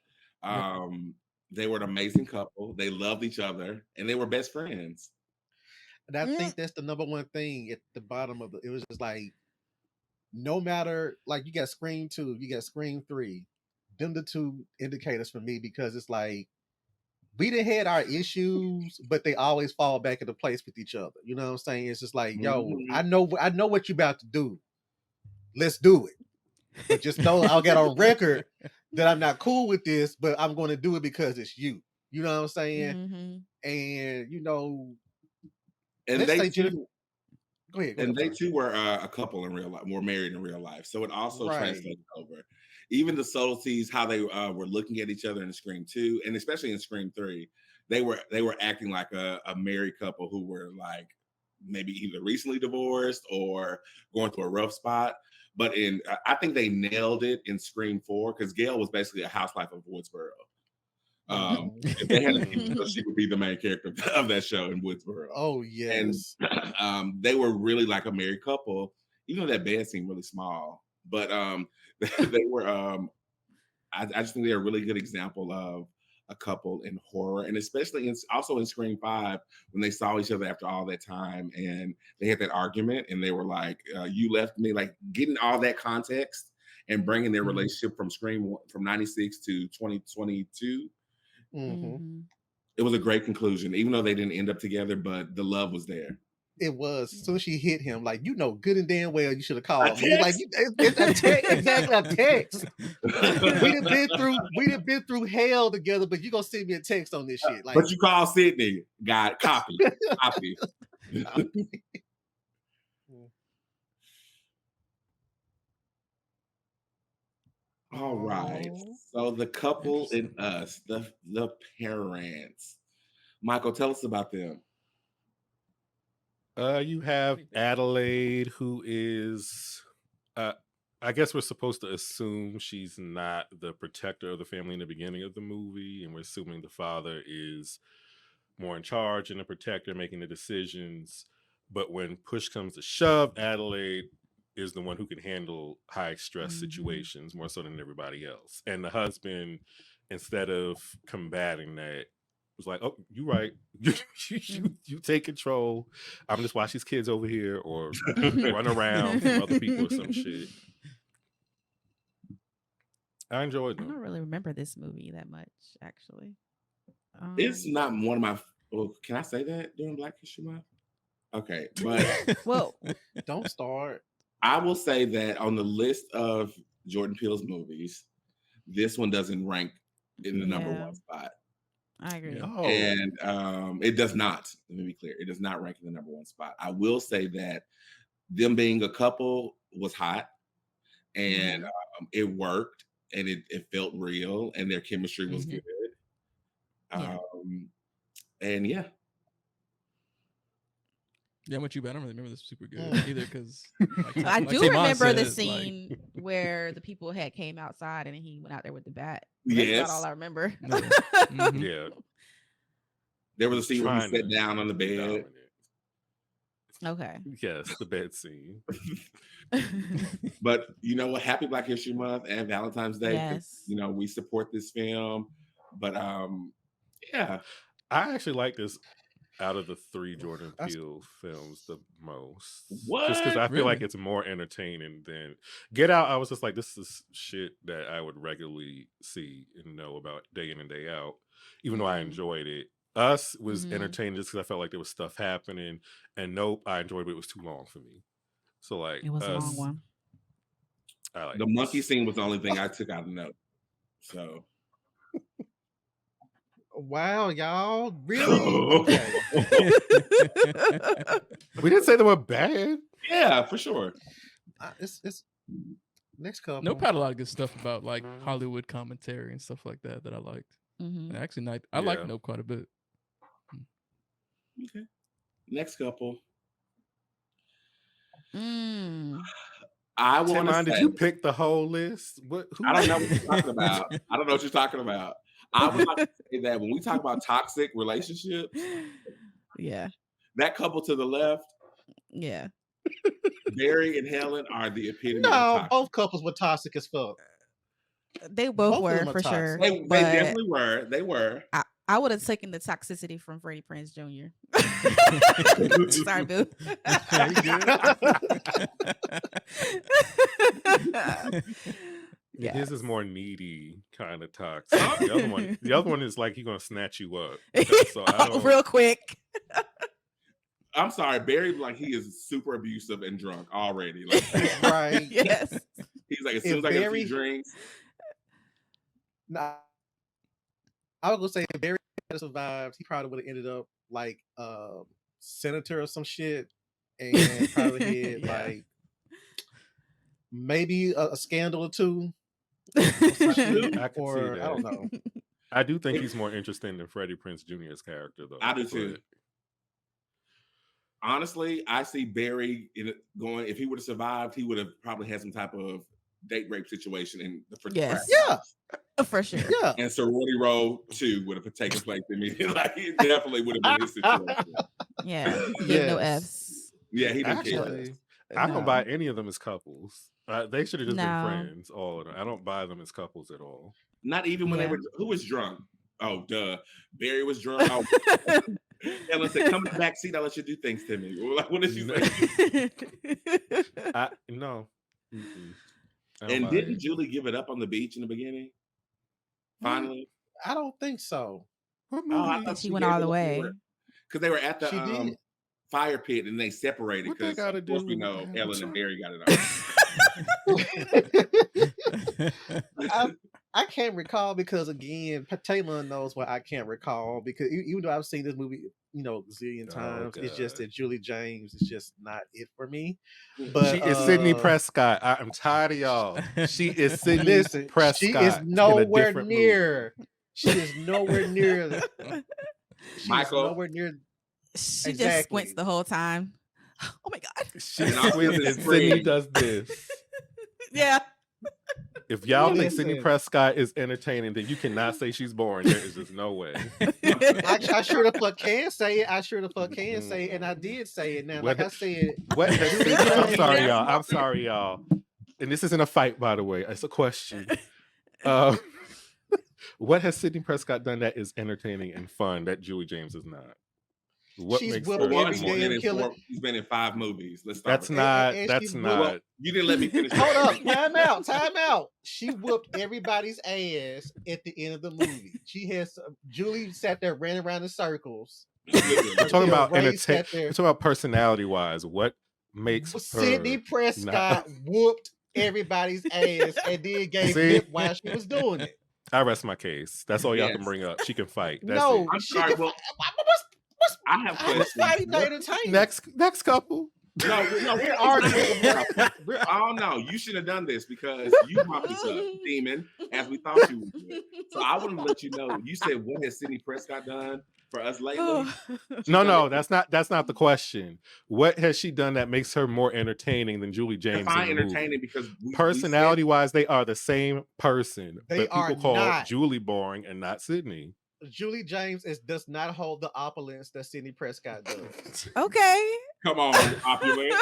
they were an amazing couple. They loved each other, and they were best friends. And I think that's the number one thing at the bottom of it was just like, no matter, like, you got Scream 2, you got Scream 3, them the two indicators for me, because it's like, we done had our issues, but they always fall back into place with each other. You know what I'm saying? It's just like, yo, I know what you're about to do. Let's do it. But just know I'll get on record that I'm not cool with this, but I'm going to do it because it's you. You know what I'm saying? And and they too, go ahead. And they too were a couple in real life, were married in real life, so it also translated over. Even the subtleties, how they were looking at each other in Scream 2, and especially in Scream 3, they were acting like a married couple who were like maybe either recently divorced or going through a rough spot. But I think they nailed it in Scream 4, because Gail was basically a housewife of Woodsboro. If they had a TV show, she would be the main character of that show in Woodsboro. Oh yes, and they were really like a married couple. Even though that bed seemed really small, but they were. I just think they're a really good example of a couple in horror, and especially also in Scream 5, when they saw each other after all that time, and they had that argument, and they were like, "You left me," like getting all that context and bringing their relationship from Scream from 96 to 2022. It was a great conclusion, even though they didn't end up together, but the love was there. It was. So she hit him, like, good and damn well you should have called me. Like, it's a text, exactly, a text. We've been through hell together, but you gonna send me a text on this shit. Like, but you call Sydney, got copy. All right. Oh, So the couple in Interesting. us, the parents. Michael, tell us about them. You have Adelaide, who is, I guess we're supposed to assume she's not the protector of the family in the beginning of the movie, and we're assuming the father is more in charge and the protector, making the decisions. But when push comes to shove, Adelaide is the one who can handle high stress situations more so than everybody else. And the husband, instead of combating that, was like, "Oh, you right. You take control. I'm just watch these kids over here, or run around from other people or some shit." I enjoyed I don't them. really remember this movie that much, actually. It's not one of my. Well, can I say that during Black History Month? Okay, but Well, don't start. I will say that on the list of Jordan Peele's movies, this one doesn't rank in the number Yeah. one spot. I agree. Yeah. Oh, And it does not. Let me be clear. It does not rank in the number one spot. I will say that them being a couple was hot, and it worked, and it felt real, and their chemistry was good. Yeah. And yeah, Yeah, what you bet? I don't really remember this super good either because I do remember the scene where the people had came outside and he went out there with the bat. That's yes, about all I remember. yeah. There was a scene where he Trying sat to down on the be bed. dominant. Okay. Yes, the bed scene. But you know what? Happy Black History Month and Valentine's Day. Yes. You know, we support this film. But yeah. I actually like this out of the three Jordan Peele films the most. What? Just because I feel like Really? it's more entertaining than Get Out. I was just like, this is shit that I would regularly see and know about day in and day out, even though I enjoyed it. Us was entertaining just because I felt like there was stuff happening. And Nope, I enjoyed it, but it was too long for me. So like It was Us, a long one. I like The monkey scene was the only thing I took out of note. So wow, y'all really? Okay. We didn't say they were bad. Yeah, for sure. It's next couple. Nope had a lot of good stuff about like Hollywood commentary and stuff like that I liked. And actually, I like Nope quite a bit. Okay. Next couple. I want to say, did you pick the whole list? What? Who? I don't know what you're talking about. I don't know what you're talking about. I would like to say that when we talk about toxic relationships, Yeah. that couple to the left, Yeah. Barry and Helen, are the epitome of No, toxic. both couples were toxic as fuck. They both of were them are for sure. toxic. They but definitely were. They were. I would have taken the toxicity from Freddie Prinze Jr. Sorry, boo. Yeah, you Yeah, his is more needy, kind of toxic. The other one is like he's gonna snatch you up. So I don't. Real quick. I'm sorry, Barry, like he is super abusive and drunk already. Like, Right. Yes. he's like, as soon as I get a few drinks. Nah, I was gonna say if Barry had survived, he probably would have ended up like senator or some shit, and probably had like maybe a scandal or two. I can see I that. don't know. I do think he's more interesting than Freddie Prinze Jr.'s character, though. I do too. Honestly, I see Barry going. If he would have survived, he would have probably had some type of date rape situation in the Yes. Yeah. For sure. Yeah. And Sorority Row 2 would have taken place immediately. Like it definitely would have been his situation. Yeah. He gave no Yes. F's. Yeah, he didn't care. Actually, I don't buy any of them as couples. They should have just No. been friends. All of them. I don't buy them as couples at all. Not even when they Yeah. were. Who was drunk? Oh, duh. Barry was drunk. Oh. Ellen said, "Come in the back seat. I'll let you do things to me." Like, what did she say? No. And didn't Julie give it up on the beach in the beginning? Finally, I don't think so. What oh, I movie? thought She went all the way. because they were at the She did. fire pit and they separated What they because gotta of course do we know with Ellen and Avatar? Barry got it on. I can't recall because again, TaMon knows why I can't recall because even though I've seen this movie, gazillion times, it's just God. that Julie James is just not it for me. Mm. But She is Sydney Prescott. I'm tired of y'all. She is Sydney listen, Prescott. she is in a nowhere different near. She is nowhere near. She's Michael. nowhere near. She just Exactly. squints the whole time. Oh my god. She And I'll squints do and this Sydney screen. does this. Yeah. If y'all think Sydney Listen. Prescott is entertaining, then you cannot say she's boring. There is just no way. I sure the fuck can say it. I sure the fuck can say it, and I did say it. Now, like I said, What has Julie Sydney, I'm James- sorry, y'all. I'm sorry, y'all. And this isn't a fight, by the way. It's a question. What has Sydney Prescott done that is entertaining and fun that Julie James is not? What She's makes whooped her every more- damn killer. He's been in 5 movies. Let's start. That's with not. and That's she not. Well, you didn't let me finish. Hold up, time out. She whooped everybody's ass at the end of the movie. She has Julie sat there, ran around in circles. I'm talking about Ray sat entertain. there. I'm talking about personality wise. What makes Sydney her Prescott whooped everybody's ass and then gave See? lip while she was doing it. I rest my case. That's all y'all can Yes. bring up. She can fight. That's No, it. I'm she sorry, can. well, What's I have what's questions. fighting not entertaining? Next couple. No, We're arguing. Oh no, you shouldn't have done this because you brought this up, demon, as we thought you would. So I want to let you know. You said, "What has Sydney Prescott done for us lately?" No, that's not the question. What has she done that makes her more entertaining than Julie James? Define in the entertaining movie? because Personality wise, they are the same person. They but people are call not. Julie boring and not Sydney. Julie James does not hold the opulence that Sydney Prescott does. Okay. Come on, opulent.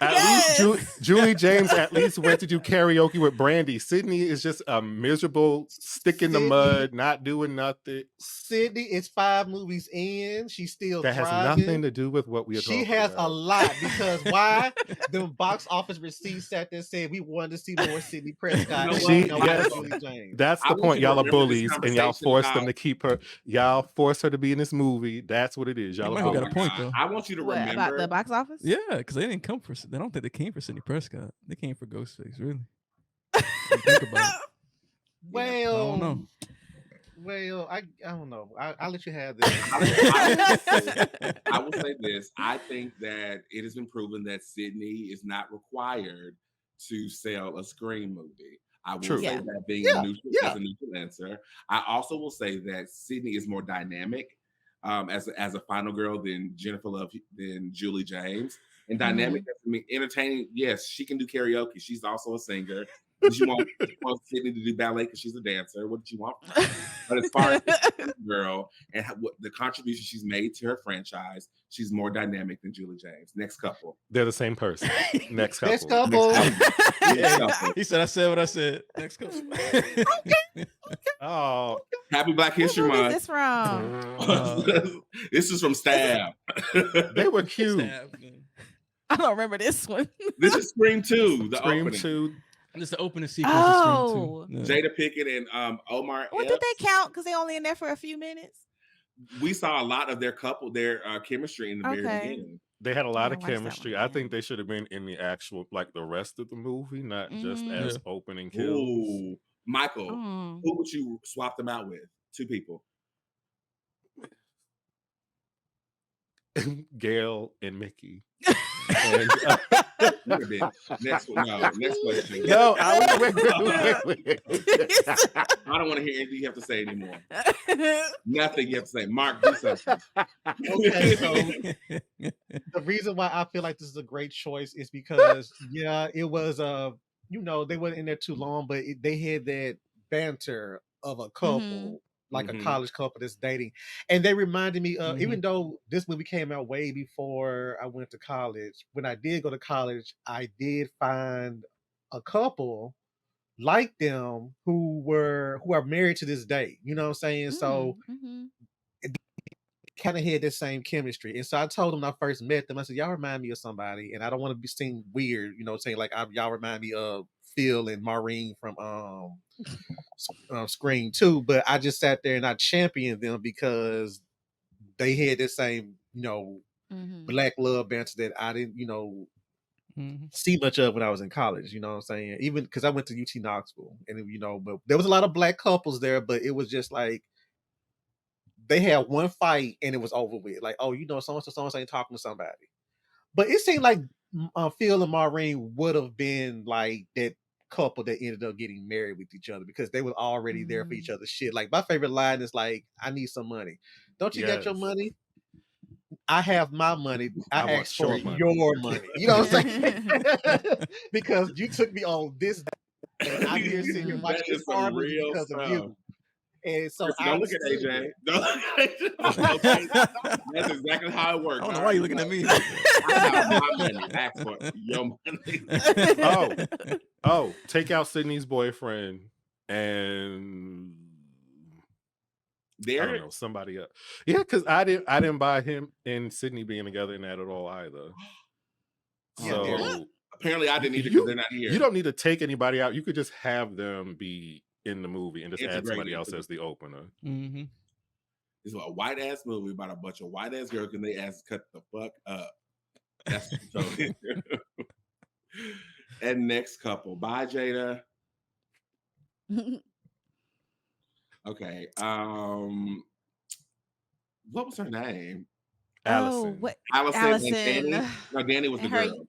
At Yes. least Julie James at least went to do karaoke with Brandy. Sydney is just a miserable stick in the Sydney- mud, not doing nothing. Sydney is 5 movies in. She's still That has thriving. nothing to do with what we are She talking has about. a lot because why? The box office receipts sat there and said we wanted to see more Sydney Prescott. You know She- what? no, yes. Julie James. That's I the want point. you to Y'all are remember this bullies, and y'all conversation forced them about- to keep her. Y'all forced her to be in this movie. That's what it is. You Y'all might are have got a bullies. point, though. I want you to What, remember about the box office? Yeah, because they didn't come for. I don't think they came for Sydney Prescott. They came for Ghostface. Really? Think about it. Well, I don't know. Well, I don't know. I'll let you have this. I will say this. I think that it has been proven that Sydney is not required to sell a Scream movie. I will True. say Yeah. that being Yeah, a neutral, yeah. as a neutral answer. I also will say that Sydney is more dynamic as a final girl than Jennifer Love than Julie James. And dynamic doesn't mean entertaining. Yes, she can do karaoke. She's also a singer. Did you want Sydney to do ballet because she's a dancer? What did you want from her? But as far as the girl and what the contribution she's made to her franchise, she's more dynamic than Julie James. Next couple. They're the same person. Next couple. Next couple. Next couple. He said, "I said what I said." Next couple. Oh, Happy Black What History movie is Month. this from? This is from Stab. they were cute. Stab, man. I don't remember this one. This is Scream 2, the Scream opening. 2. This is the opening sequence. of Scream Oh. 2. Yeah. Jada Pickett and Omar Well, Epps. did they count? Because they only in there for a few minutes. We saw a lot of their chemistry in the very Okay. beginning. They had a lot I of watched that chemistry. one, I yeah. think they should have been in the actual, like the rest of the movie, not just Mhm. as Yeah. opening kills. Ooh, Michael, Mm. who would you swap them out with? 2 people. Gail and Mickey. And, You're a bitch. Next one. No, next question. no, wait. I don't want to hear anything you have to say anymore. Nothing you have to say. Mark, do something. Okay, so the reason why I feel like this is a great choice is because it was they weren't in there too long, but they had that banter of a couple, like a Mhm. college couple that's dating, and they reminded me of Mhm. even though this movie came out way before I went to college. When I did go to college, I did find a couple like them who are married to this day. You know what I'm saying? So Mhm. kind of had the same chemistry. And so I told them when I first met them, I said, y'all remind me of somebody. And I don't want to be seen weird, saying like y'all remind me of Phil and Maureen from Scream 2. But I just sat there and I championed them because they had the same, Mhm. black love banter that I didn't, see much of when I was in college. You know what I'm saying? Even because I went to UT Knoxville, and but there was a lot of black couples there, but it was just like they had one fight and it was over with. Like, oh, so and so ain't talking to somebody. But it seemed like Phil and Maureen would have been like that couple that ended up getting married with each other because they were already there for each other's shit. Like my favorite line is like, "I need some money. Don't you got your money? I have my money. I asked for your money." You know what I'm saying? Because you took me on this, and I'm here sitting here watching this farming because of you. And so don't look at AJ. Don't look at AJ. That's exactly how it works. I don't know why you're looking at me. I have my money. Ask for your money. Oh, take out Sydney's boyfriend and I don't know, somebody else. Yeah, because I didn't buy him and Sydney being together in that at all either. So apparently I didn't either because they're not here. You don't need to take anybody out. You could just have them be in the movie and just add somebody else as the opener. It's a white ass movie about a bunch of white ass girls and they ass cut the fuck up. That's totally. And next couple. Bye, Jada. Okay. What was her name? Allison. Oh, what? Allison. And Danny? No, Danny was the girl.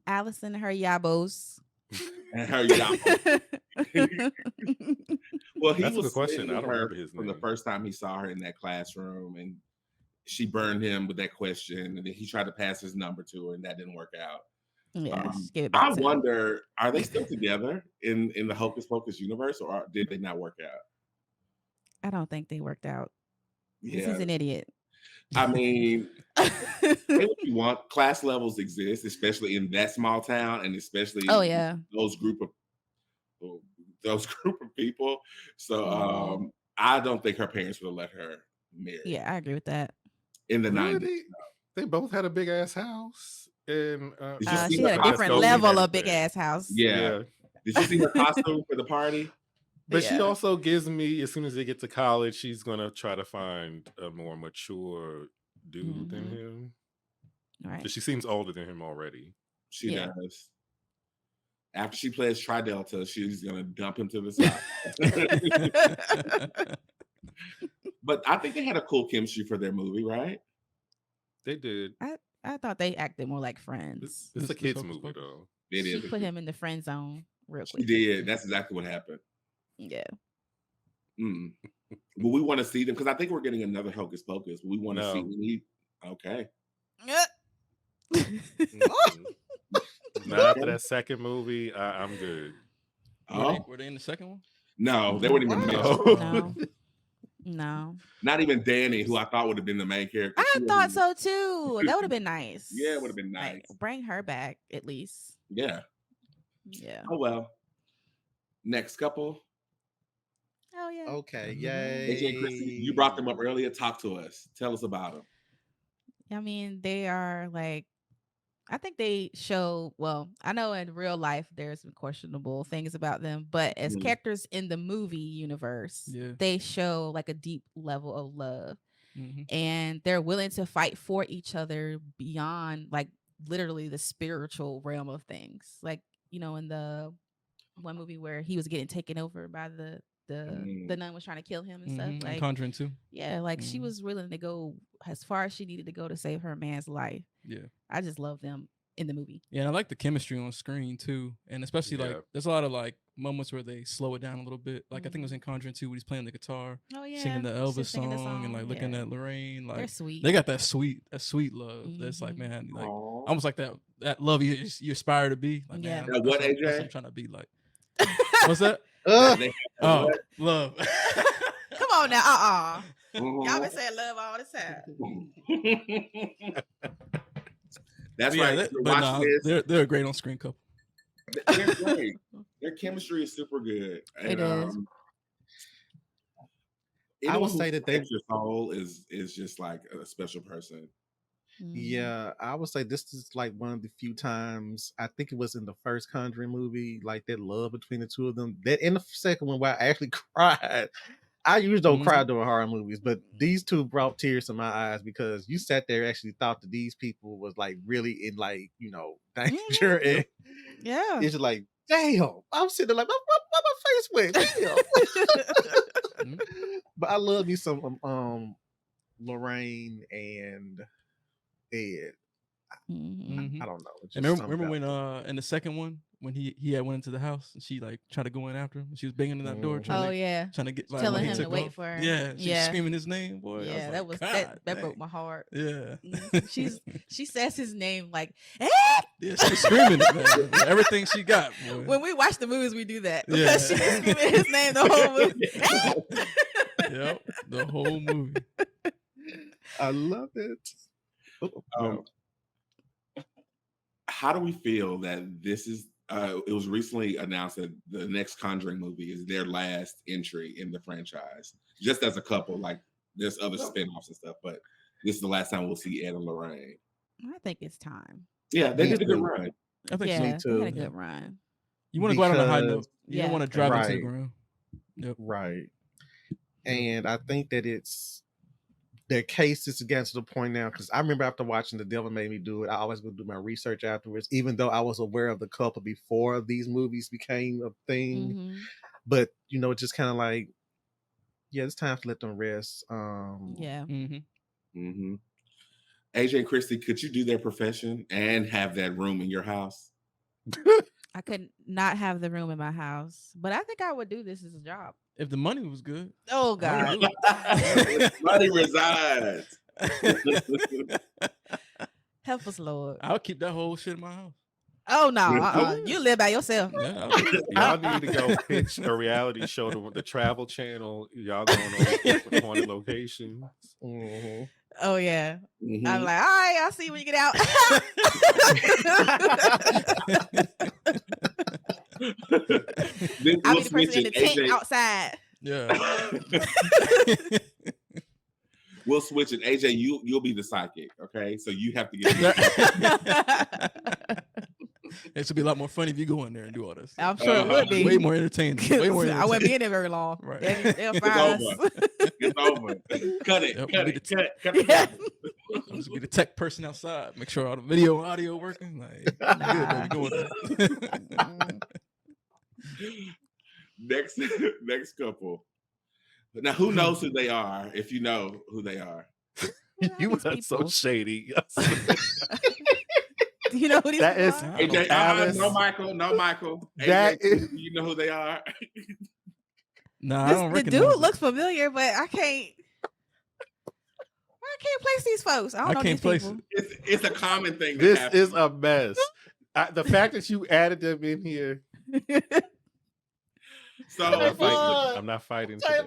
Allison and her yabos. And her yabos. Well, that's a good question. I don't remember his name. From the first time he saw her in that classroom, and she burned him with that question, and then he tried to pass his number to her, and that didn't work out. Yeah, I wonder, are they still together in the Hocus Pocus universe, or did they not work out? I don't think they worked out. Yeah. He's an idiot. I mean, if you want, class levels exist, especially in that small town, and especially those group of people. So I don't think her parents would have let her marry. Yeah, I agree with that. In the 90s. They both had a big ass house. And she had a different level of big ass house. Yeah. Did you see her costume for the party? But she also gives me, as soon as they get to college, she's gonna try to find a more mature dude than him. Right. She seems older than him already. She does. After she plays Tri-Delta, she's gonna dump him to the side. But I think they had a cool chemistry for their movie, right? They did. I thought they acted more like friends. It's a kids movie though. She put him in the friend zone real quick. She did. That's exactly what happened. Yeah. But we want to see them because I think we're getting another Hocus Pocus. We want to see. Okay. Not after that second movie. I'm good. Were they in the second one? No, they weren't even mentioned. No. Not even Danny, who I thought would have been the main character. I thought so too. That would have been nice. Yeah, it would have been nice. Like, bring her back at least. Yeah. Yeah. Oh well. Next couple. Oh yeah. Okay. Yay. AJ and Kristie, you brought them up earlier. Talk to us. Tell us about them. I mean, they are like, I think they show, well, I know in real life there's some questionable things about them, but as characters in the movie universe, they show like a deep level of love. And they're willing to fight for each other beyond like literally the spiritual realm of things. Like, in the one movie where he was getting taken over by the nun was trying to kill him and stuff. Like Conjuring 2. Yeah, like she was willing to go as far as she needed to go to save her man's life. Yeah. I just love them in the movie. Yeah, and I like the chemistry on screen too. And especially like there's a lot of like moments where they slow it down a little bit. Like I think it was in Conjuring 2 when he's playing the guitar, singing the Elvis song and like looking at Lorraine. Like they're sweet. They got that sweet love. That's like, man, like almost like that love you aspire to be. Like, man, what AJ? That's what I'm trying to be like. What's that? Love. Come on now. Y'all been saying love all the time. That's right. They're a great on screen couple. They're great. Their chemistry is super good. And, it is. I would say that your soul is just like a special person. Yeah, I would say this is like one of the few times, I think it was in the first Conjuring movie, like that love between the two of them. That in the second one where I actually cried. I usually don't cry during horror movies, but these two brought tears to my eyes because you sat there and actually thought that these people was like really in like, you know, danger. And yeah, it's just like, damn, I'm sitting there like, what my face went? But I love me some Lorraine and Ed. I don't know. And remember when in the second one when he had went into the house and she like tried to go in after him. She was banging on that door trying to get like, telling him to wait for her. Yeah, she was screaming his name, boy. Yeah, that was that broke my heart. Yeah, she says his name like, yeah, she's screaming it, man. Everything she got. Boy. When we watch the movies, we do that because she's screaming his name the whole movie. Yep, the whole movie. I love it. How do we feel that this is? It was recently announced that the next Conjuring movie is their last entry in the franchise. Just as a couple, like there's other spinoffs and stuff, but this is the last time we'll see Ed and Lorraine. I think it's time. Yeah, they did a good run. I think so too. They had a good run. You want to go out on a high note. You don't want to drive into the ground. Yep. Right. And I think that it's their case is getting to the point now, because I remember after watching The Devil Made Me Do It, I always go do my research afterwards, even though I was aware of the couple before these movies became a thing. But, you know, just kind of like, yeah, it's time to let them rest. AJ and Kristie, could you do their profession and have that room in your house? I could not have the room in my house, but I think I would do this as a job. If the money was good. Oh, God. Money resides. Help us, Lord. I'll keep that whole shit in my house. Oh, no. You live by yourself. Y'all need to go pitch a reality show to the Travel Channel. Y'all going on haunted locations. Oh, yeah. I'm like, all right, I'll see you when you get out. I'll be the person in the tent outside. Yeah. We'll switch it. AJ, you'll be the psychic, okay? So you have to get it should be a lot more funny if you go in there and do all this. I'm sure it would be. Way more entertaining. Way more entertaining. I wouldn't be in there very long. Right. They'll fire us. It's over. Cut it. Yep, Cut it. Yeah. Just be the tech person outside. Make sure all the video and audio working. Like, good, baby. Next couple. Now, who knows who they are? If you know who they are, you are so shady. Do you know who these that is? are? AJ, no Michael. That AJ, is. You know who they are? No, I don't recognize. The dude looks familiar, but I can't. I can't place these folks. I don't know these people. It's a common thing. This is a mess. The fact that you added them in here. So I'm not fighting today.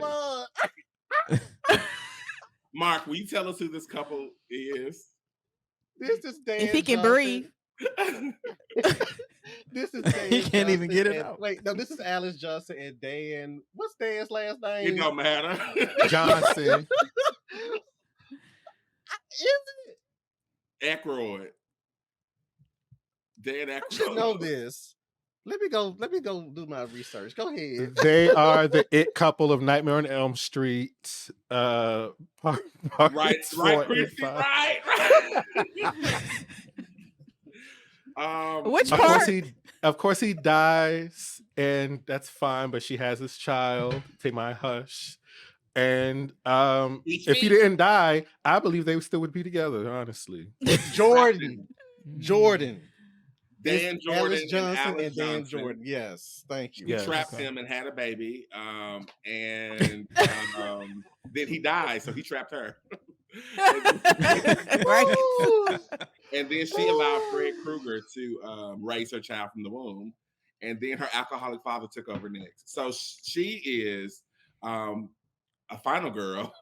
Mark, will you tell us who this couple is? This is Dan. If he can breathe. This is Dan. He can't even get it out. Wait, no, this is Alice Johnson and Dan. What's Dan's last name? It don't matter. Johnson. Is it? Aykroyd. Dan Aykroyd. I should know this. Let me go do my research. Go ahead. They are the it couple of Nightmare on Elm Street. Right, Kristie, right. Which part? Of course he dies, and that's fine, but she has his child, TaMon Hush. And if he didn't die, I believe they still would be together, honestly. Jordan. Dan Jordan, Alice Johnson and Dan Jordan. Yes, thank you. He trapped him and had a baby, and then he died, so he trapped her. Right. And then she allowed Fred Krueger to raise her child from the womb, and then her alcoholic father took over next. So she is a final girl.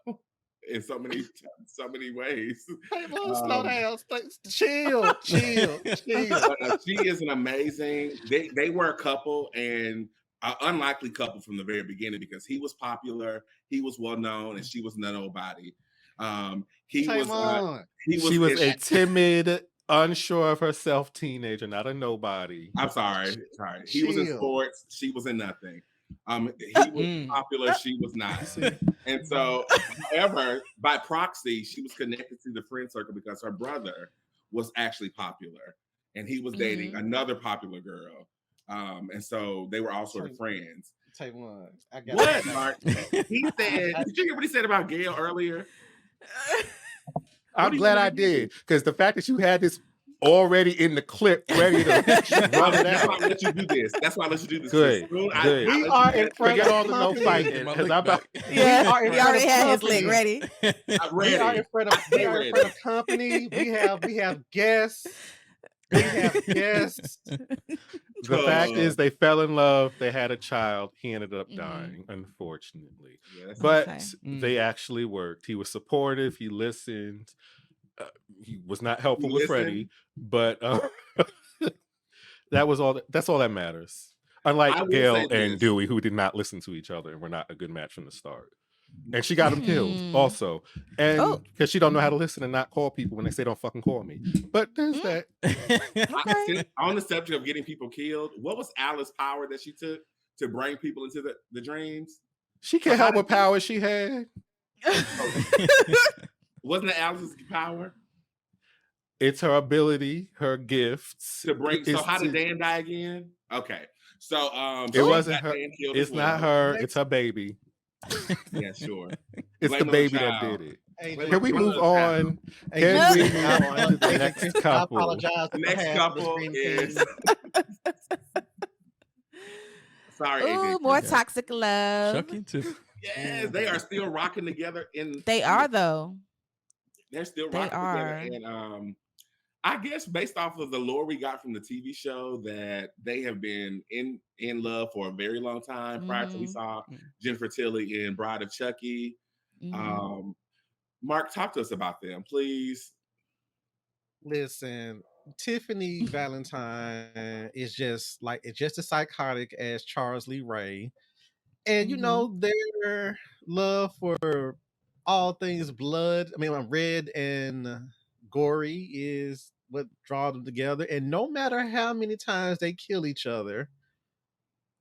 In so many ways. Hey, slow down. Chill. She is an amazing. They were a couple, and an unlikely couple from the very beginning because he was popular, he was well known, and she was nobody. She was a timid, unsure of herself teenager, not a nobody. I'm sorry. He was in sports. She was in nothing. He was popular, she was not. And so, however, by proxy, she was connected to the friend circle because her brother was actually popular and he was dating another popular girl. And so they were all sort of friends. TaMon, I got what, Mark? He said, did you hear what he said about Gail earlier? I'm glad I did, because the fact that you had this already in the clip, ready to run it out. That's why I let you do this. That's why I let you do this. Good. Good. We are in front Forget of all the no fighting, because I'm about. Yeah, he already had his lick ready. We are in front of company. We have guests. We have guests. The fact is, they fell in love. They had a child. He ended up dying, unfortunately. Yeah, but they actually worked. He was supportive. He listened. He was not helpful with Freddie, but that was all. That's all that matters. Unlike Gail and Dewey, who did not listen to each other and were not a good match from the start. And she got him killed also. And because she don't know how to listen and not call people when they say don't fucking call me. But there's that. On the subject of getting people killed, what was Alice's power that she took to bring people into the dreams? She can't help what power she had. Wasn't it Alice's power? It's her ability, her gifts. To bring. So how did Dan die again? Okay. So it wasn't her. It's not her. It's her baby. Yeah, sure. It's the baby that did it. Hey, can we move on? Can we move on to the next couple? I apologize. The next couple is. Sorry. Ooh, more toxic love. Chucky too. Yes, they are still rocking together. They are though. They're still rocking together, and I guess based off of the lore we got from the TV show that they have been in love for a very long time. Prior to we saw Jennifer Tilly in Bride of Chucky. Mark, talk to us about them, please. Listen, Tiffany Valentine is just as psychotic as Charles Lee Ray. And you know, their love for all things blood, red and gory is what draws them together. And no matter how many times they kill each other,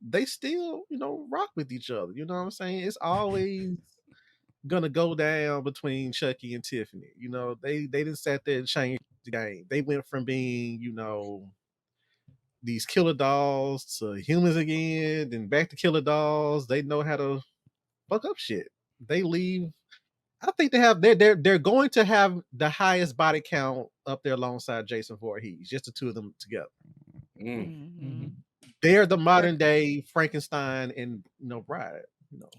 they still, rock with each other. You know what I'm saying? It's always gonna go down between Chucky and Tiffany. They didn't sat there and change the game. They went from being, these killer dolls to humans again, then back to killer dolls. They know how to fuck up shit. They leave. I think they're going to have the highest body count up there alongside Jason Voorhees, just the two of them together. They're the modern day Frankenstein and Bride.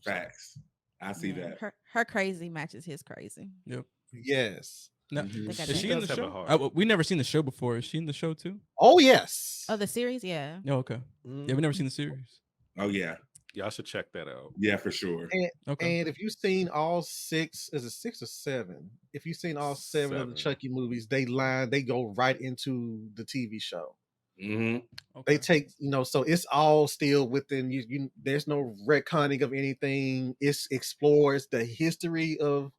Facts. I see that. Her crazy matches his crazy. Yep. Yes. No, is she in the show? We never seen the show before. Is she in the show too? Oh yes. Oh, the series, yeah. Oh, okay. Yeah, we never seen the series. Oh yeah. Y'all should check that out. Yeah, for sure. And if you've seen all 6, is it 6 or 7? If you've seen all 7 of the Chucky movies, they go right into the TV show. Okay. They take, so it's all still within you. There's no retconning of anything. It explores the history of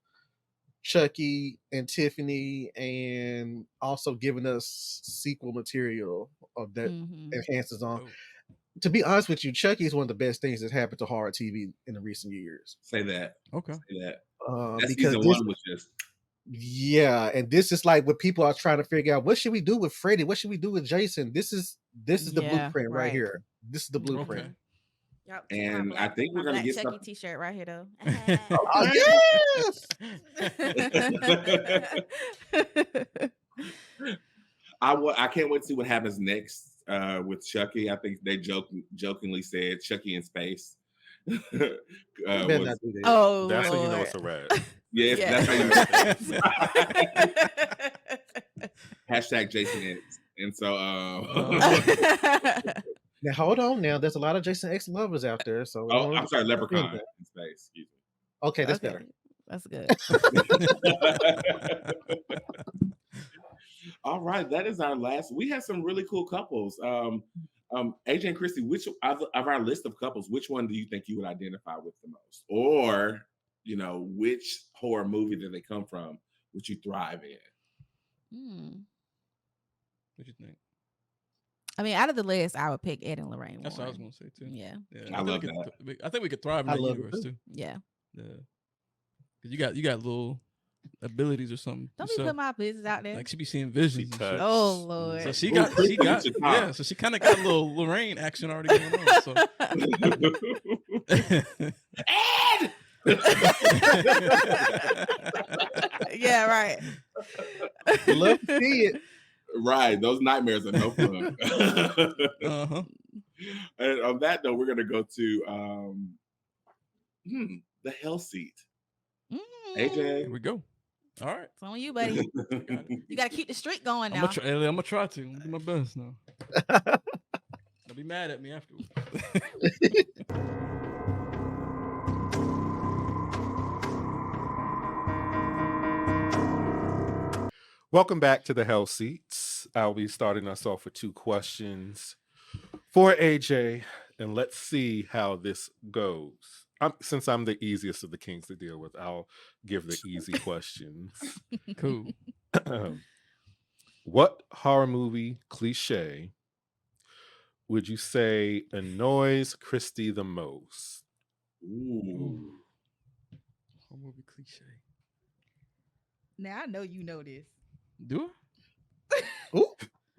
Chucky and Tiffany, and also giving us sequel material of that enhances on. To be honest with you, Chucky is one of the best things that's happened to horror TV in the recent years. Say that. Okay. Say that. Because season 1 was just. Yeah, and this is like what people are trying to figure out. What should we do with Freddy? What should we do with Jason? This is the blueprint right here. This is the blueprint. Okay. Yep. And I think we're gonna get Chucky t-shirt right here though. Yes. I can't wait to see what happens next with Chucky. I think they jokingly said Chucky in space. That's how you know it's a rat. Yes, that's how you know. Hashtag Jason X. And so now hold on. Now there's a lot of Jason X lovers out there. So I'm sorry, Leprechaun in space. Excuse me. Okay, that's better. That's good. All right, that is our last. We had some really cool couples. AJ and Kristie, which of our list of couples, which one do you think you would identify with the most? Or, which horror movie that they come from would you thrive in? What do you think? I mean, out of the list, I would pick Ed and Lorraine. That's what I was gonna say too. Yeah, I love that. I think we could thrive in I that love it universe too. too. Yeah. You got little abilities or something. Don't be putting my business out there. Like she be seeing visions. And shit. Oh Lord. So she got yeah. So she kind of got a little Lorraine action already going on. So. Ed! Yeah, right. Love to see it. Right, those nightmares are no fun. And on that note, we're gonna go to the hell seat. AJ, here we go. All right, it's on you, buddy. You gotta keep the streak going now. I'm gonna try to. I'm gonna do my best now. Don't be mad at me afterwards. Welcome back to the Hell Seats. I'll be starting us off with 2 questions for AJ, and let's see how this goes. Since I'm the easiest of the kings to deal with, I'll give the easy questions. Cool. What horror movie cliche would you say annoys Kristie the most? Ooh. Horror movie cliche. Now I know you know this. Do I?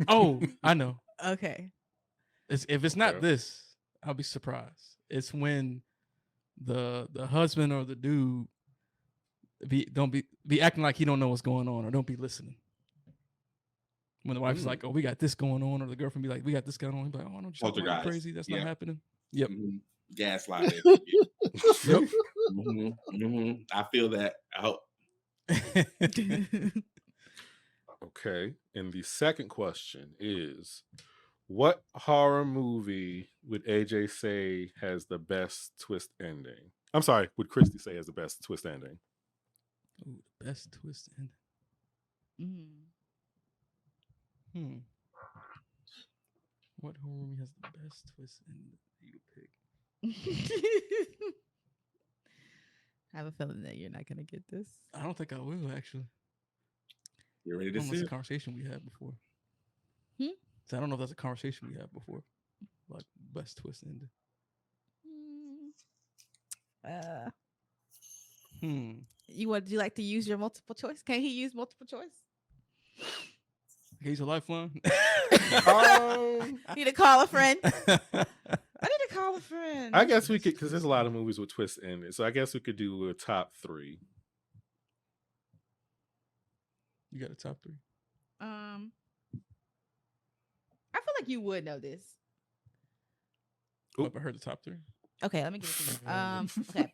Oh, I know. Okay. If it's not this, I'll be surprised. It's when the husband or the dude don't be acting like he don't know what's going on or don't be listening. When the wife's like, "Oh, we got this going on," or the girlfriend be like, "We got this going on," he's like, "Oh, don't you stop being crazy? That's not happening." Yep. Gaslighting. Yep. I feel that. Okay. And the second question is, what horror movie would AJ say has the best twist ending? I'm sorry, would Kristie say has the best twist ending? Ooh, the best twist ending. What horror movie has the best twist ending you pick? I have a feeling that you're not gonna get this. I don't think I will actually. You ready to see a conversation we had before. So I don't know if that's a conversation we had before. Like best twist ending. Would you like to use your multiple choice? Can he use multiple choice? He's a lifeline. Need to call a friend. I need to call a friend. I guess we could, because there's a lot of movies with twists in it. So I guess we could do a top 3. You got a top 3? I feel like you would know this. Oh, I heard the top 3. Okay, let me give it to you. Okay.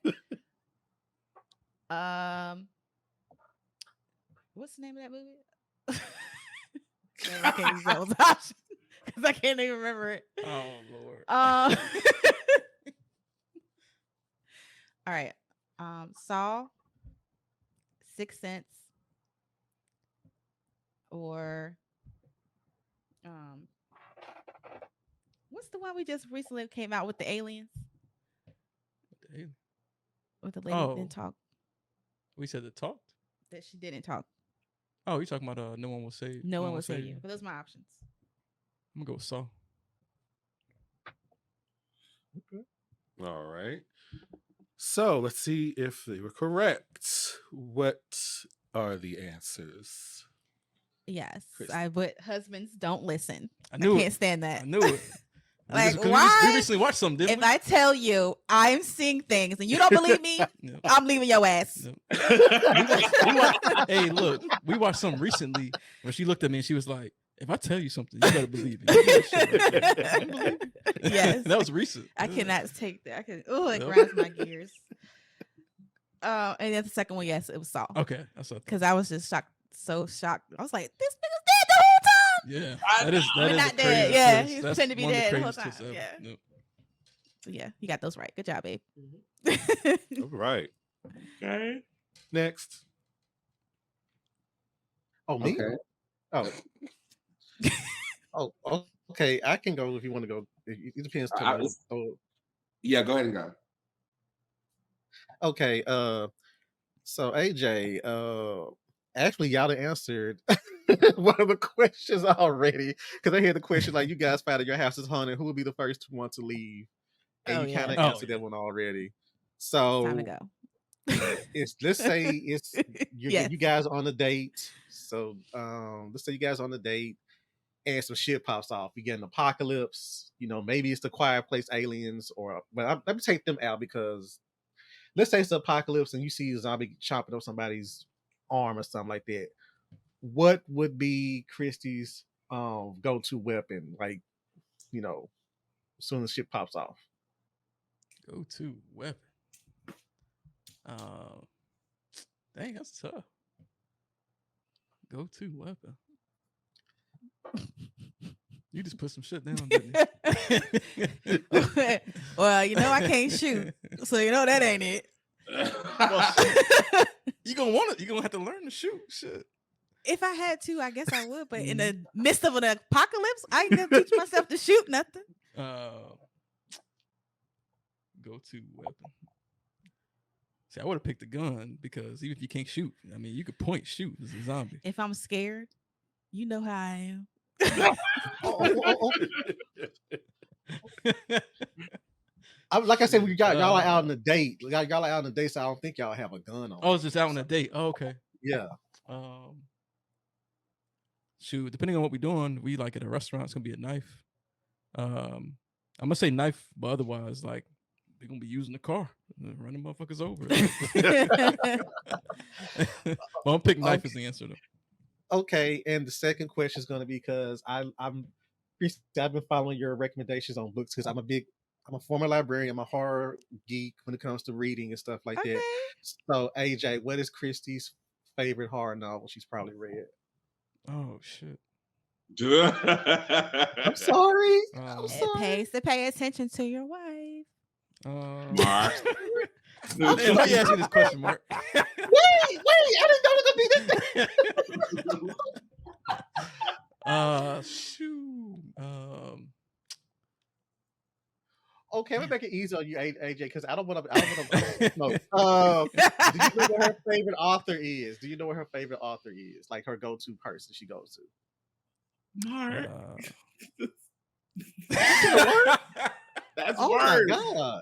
What's the name of that movie? I can't use that option because I can't even remember it. Oh Lord. All right. Saw, Sixth Sense, or what's the one we just recently came out with the aliens? With the lady that didn't talk. We said that talked? That she didn't talk. Oh, you're talking about No One Will Save. No One Will Save You. But those are my options. I'm gonna go with Saw. Okay. All right. So let's see if they were correct. What are the answers? Yes. But husbands don't listen. I knew can't stand that. I knew it. Like, why? We recently watched something, didn't we? If I tell you I'm seeing things and you don't believe me, I'm leaving your ass. Hey, look, we watched something recently where she looked at me and she was like, "If I tell you something, you better believe me." Yes. That was recent. I cannot take that. It grinds my gears. And then the second one, yes, it was Saw. Okay. That's because I was just shocked. So shocked. I was like, this nigga's dead the whole time. Yeah, that is not dead. Yeah, he's pretending to be dead the whole time. Yeah. Yep. Yeah, you got those right. Good job, babe. All right. Okay. Next. Oh, me? Okay. Oh. Okay. I can go if you want to go. It depends. Yeah, go ahead and go. Okay. So AJ, Actually, y'all done answered one of the questions already. Because I hear the question like, you guys found your house is haunted. Who would be the first one to leave? And you kind of answered that one already. So time to go. let's say it's Yes. you guys on a date. So let's say you guys on a date and some shit pops off. You get an apocalypse. You know, maybe it's the Quiet Place aliens, or let me take them out because let's say it's the apocalypse and you see a zombie chopping up somebody's arm or something like that. What would be Kristie's go-to weapon? Like, you know, as soon as shit pops off. Go-to weapon. Dang, that's tough. Go-to weapon. You just put some shit down, didn't you? Well, you know I can't shoot, so you know that ain't it. Well, you gonna have to learn to shoot. Shit. If I had to, I guess I would. But in the midst of an apocalypse, I ain't gonna teach myself to shoot nothing. Go-to weapon. See, I would have picked a gun because even if you can't shoot, I mean, you could point shoot as a zombie. If I'm scared, you know how I am. Like I said, y'all are out on a date. Y'all are out on a date, so I don't think y'all have a gun on. Oh, it's just out on a date. Oh, okay. Yeah. Shoot, depending on what we're doing, we like at a restaurant, it's gonna be a knife. I'm gonna say knife, but otherwise, like, they're gonna be using the car and running motherfuckers over. Well, I'm picking knife as the answer though. Okay, and the second question is going to be because I've been following your recommendations on books because I'm a former librarian. I'm a horror geek when it comes to reading and stuff like that. So AJ, what is Kristie's favorite horror novel she's probably read? Oh shit! I'm sorry. It pays to pay attention to your wife. Mark. Why you asking this question, Mark? Wait! I didn't know it was gonna be this. Shoot. Okay, I'm gonna make it easy on you, AJ, because I don't want to. No. Do you know what her favorite author is? Do you know what her favorite author is? Like her go-to person she goes to. Mark. That's Oh word. my god.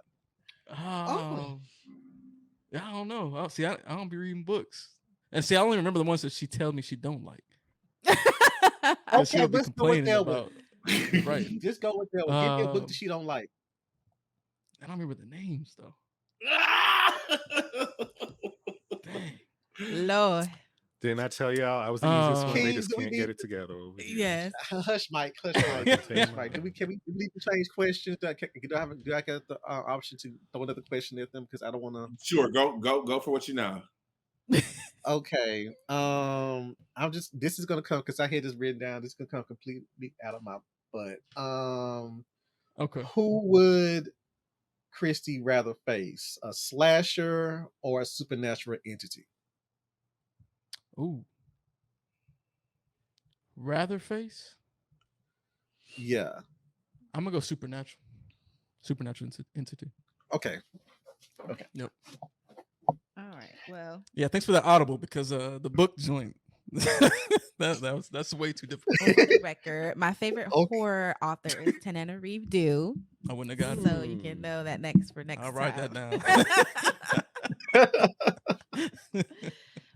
Yeah, I don't know. See, I don't be reading books, and see, I only remember the ones that she tells me she don't like. Okay, let's go with that one. Right, just go with that one. Give me a book that she don't like. I don't remember the names though. Dang. Lord. Didn't I tell y'all I was the easiest one? They just can't get it together over here. Yes. Hush, Mike. Right. Can we need to change questions? Do I get the option to throw another question at them? Because I don't want to. Sure, go for what you know. Okay. This is gonna come because I had this written down. This is gonna come completely out of my butt. Okay. Who would Kristie rather face? A slasher or a supernatural entity? Ooh. Rather face? Yeah. I'm gonna go supernatural. Supernatural entity. Okay. Yep. All right. Well. Yeah, thanks for that audible because the book joint. that's way too difficult. For the record, my favorite horror author is Tanana Reeve Dew. I wouldn't have got it. So you can know that next I'll write that down.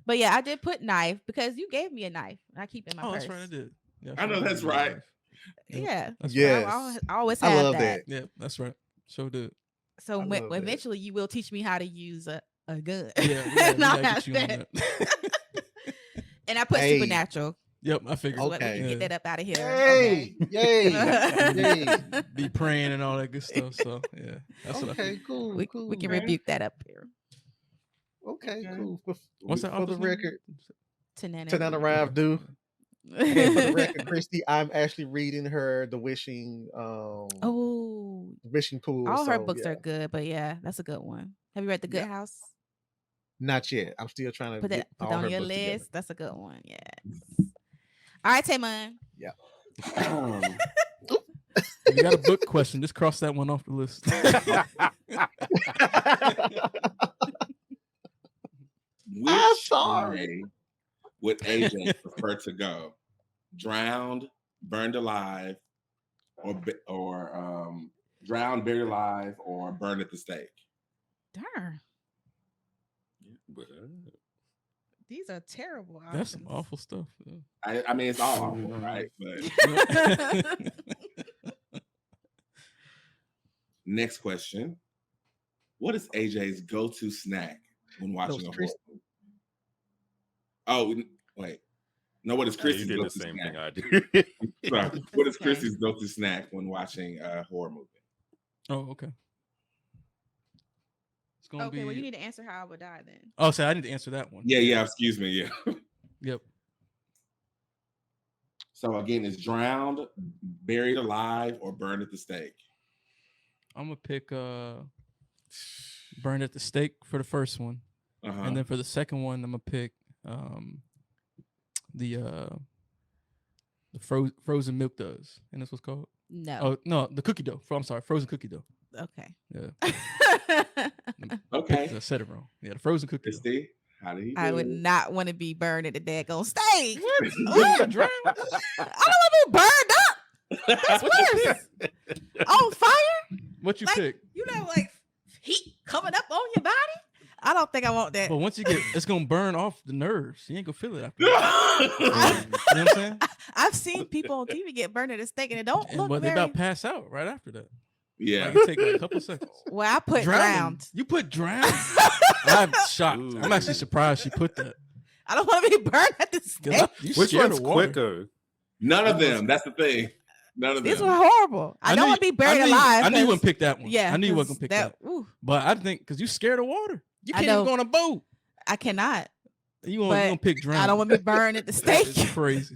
But yeah, I did put knife because you gave me a knife. I keep it in my purse. That's right, I did. Yeah, I know that's right. Yeah. That's yes. Right. I always have I love that. Yeah, that's right. So did. So eventually you will teach me how to use a gun. Yeah, and I'll have that. And I put supernatural. Yep, I figured. So we can get that up out of here. Hey, okay. yay. Be praying and all that good stuff. So yeah. That's Okay, cool. We can rebuke that up here. Okay, cool. What's that for the record? Tanana Reeve Dew. And for the record, Kristie, I'm actually reading her The Wishing Wishing Pool. All her books are good, but yeah, that's a good one. Have you read The Good House? Not yet. I'm still trying to put that on your list. Together. That's a good one. Yes. All right, TaMon. Yeah. You got a book question. Just cross that one off the list. I'm sorry. would AJ prefer to go? Drowned, burned alive, or drowned, buried alive, or burned at the stake? Darn. But, These are terrible options. That's some awful stuff. Yeah. I mean, it's all awful, right? But next question. What is AJ's go-to snack when watching a horror movie? Oh, wait. No, what is Kristie's you did the go-to same snack? thing I do. Sorry. What is Kristie's go-to snack when watching a horror movie? Oh, okay. It's gonna Okay, be. well, you need to answer how I would die then. Oh, so I need to answer that one. Yeah, excuse me, yeah. Yep. So again, it's drowned, buried alive, or burned at the stake? I'm gonna pick burned at the stake for the first one, and then for the second one, I'm gonna pick the frozen milk does, and that's what's called. No. Oh no, the cookie dough. I'm sorry, frozen cookie dough. Okay. Yeah. Okay. I said it wrong. Yeah, the frozen cookie dough. Kristie, how do you do? I would not want to be burned at the daggone stake. What? Drown? I don't want to be burned up. That's worse. On fire? What you Like, pick? You know, like heat coming up on your body. I don't think I want that. But once you get, it's gonna burn off the nerves. You ain't gonna feel it after. You know what I'm saying? I've seen people on TV get burned at a stake, and it don't look But they very. about pass out right after that. Yeah. Like, it take like a couple seconds. Well, I put drowned. You put drowned? I'm shocked. Ooh. I'm actually surprised she put that. I don't want to be burned at the 'Cause stake. you Which scared one's of water. quicker? None of them. That's the thing. None of These them. were horrible. I don't want to be buried alive. I knew you 'cause- wouldn't pick that one. Yeah, I knew you 'cause wasn't gonna pick that. ooh, But I think because you scared of water. You I can't know. even go on a boat. I cannot. You But gonna pick drown. I don't want to be burned at the stake. It's crazy.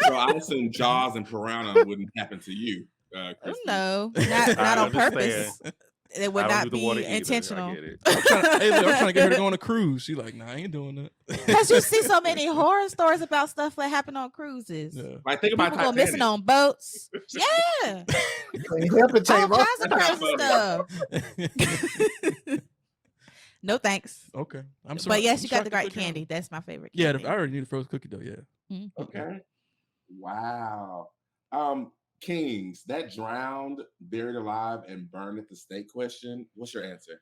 So I assume Jaws and Piranha wouldn't happen to you, Oh, Kristie. no, not I on purpose. understand. It would I don't not do the water be either. intentional. I get it. Hey, look, I'm trying to get her to go on a cruise. She like, nah, I ain't doing that. Because you see so many horror stories about stuff that happen on cruises. Yeah. Like, think about People go Titanic. missing on boats. Yeah. Help it, All TaMon. kinds of crazy stuff. No thanks. Okay. I'm But yes, I'm you got shocked the you right put drown. candy. That's my favorite Yeah, candy. I already knew the frozen cookie dough. Yeah. Mhm. Okay. Wow. Kingz, that drowned, buried alive, and burned at the stake question. What's your answer?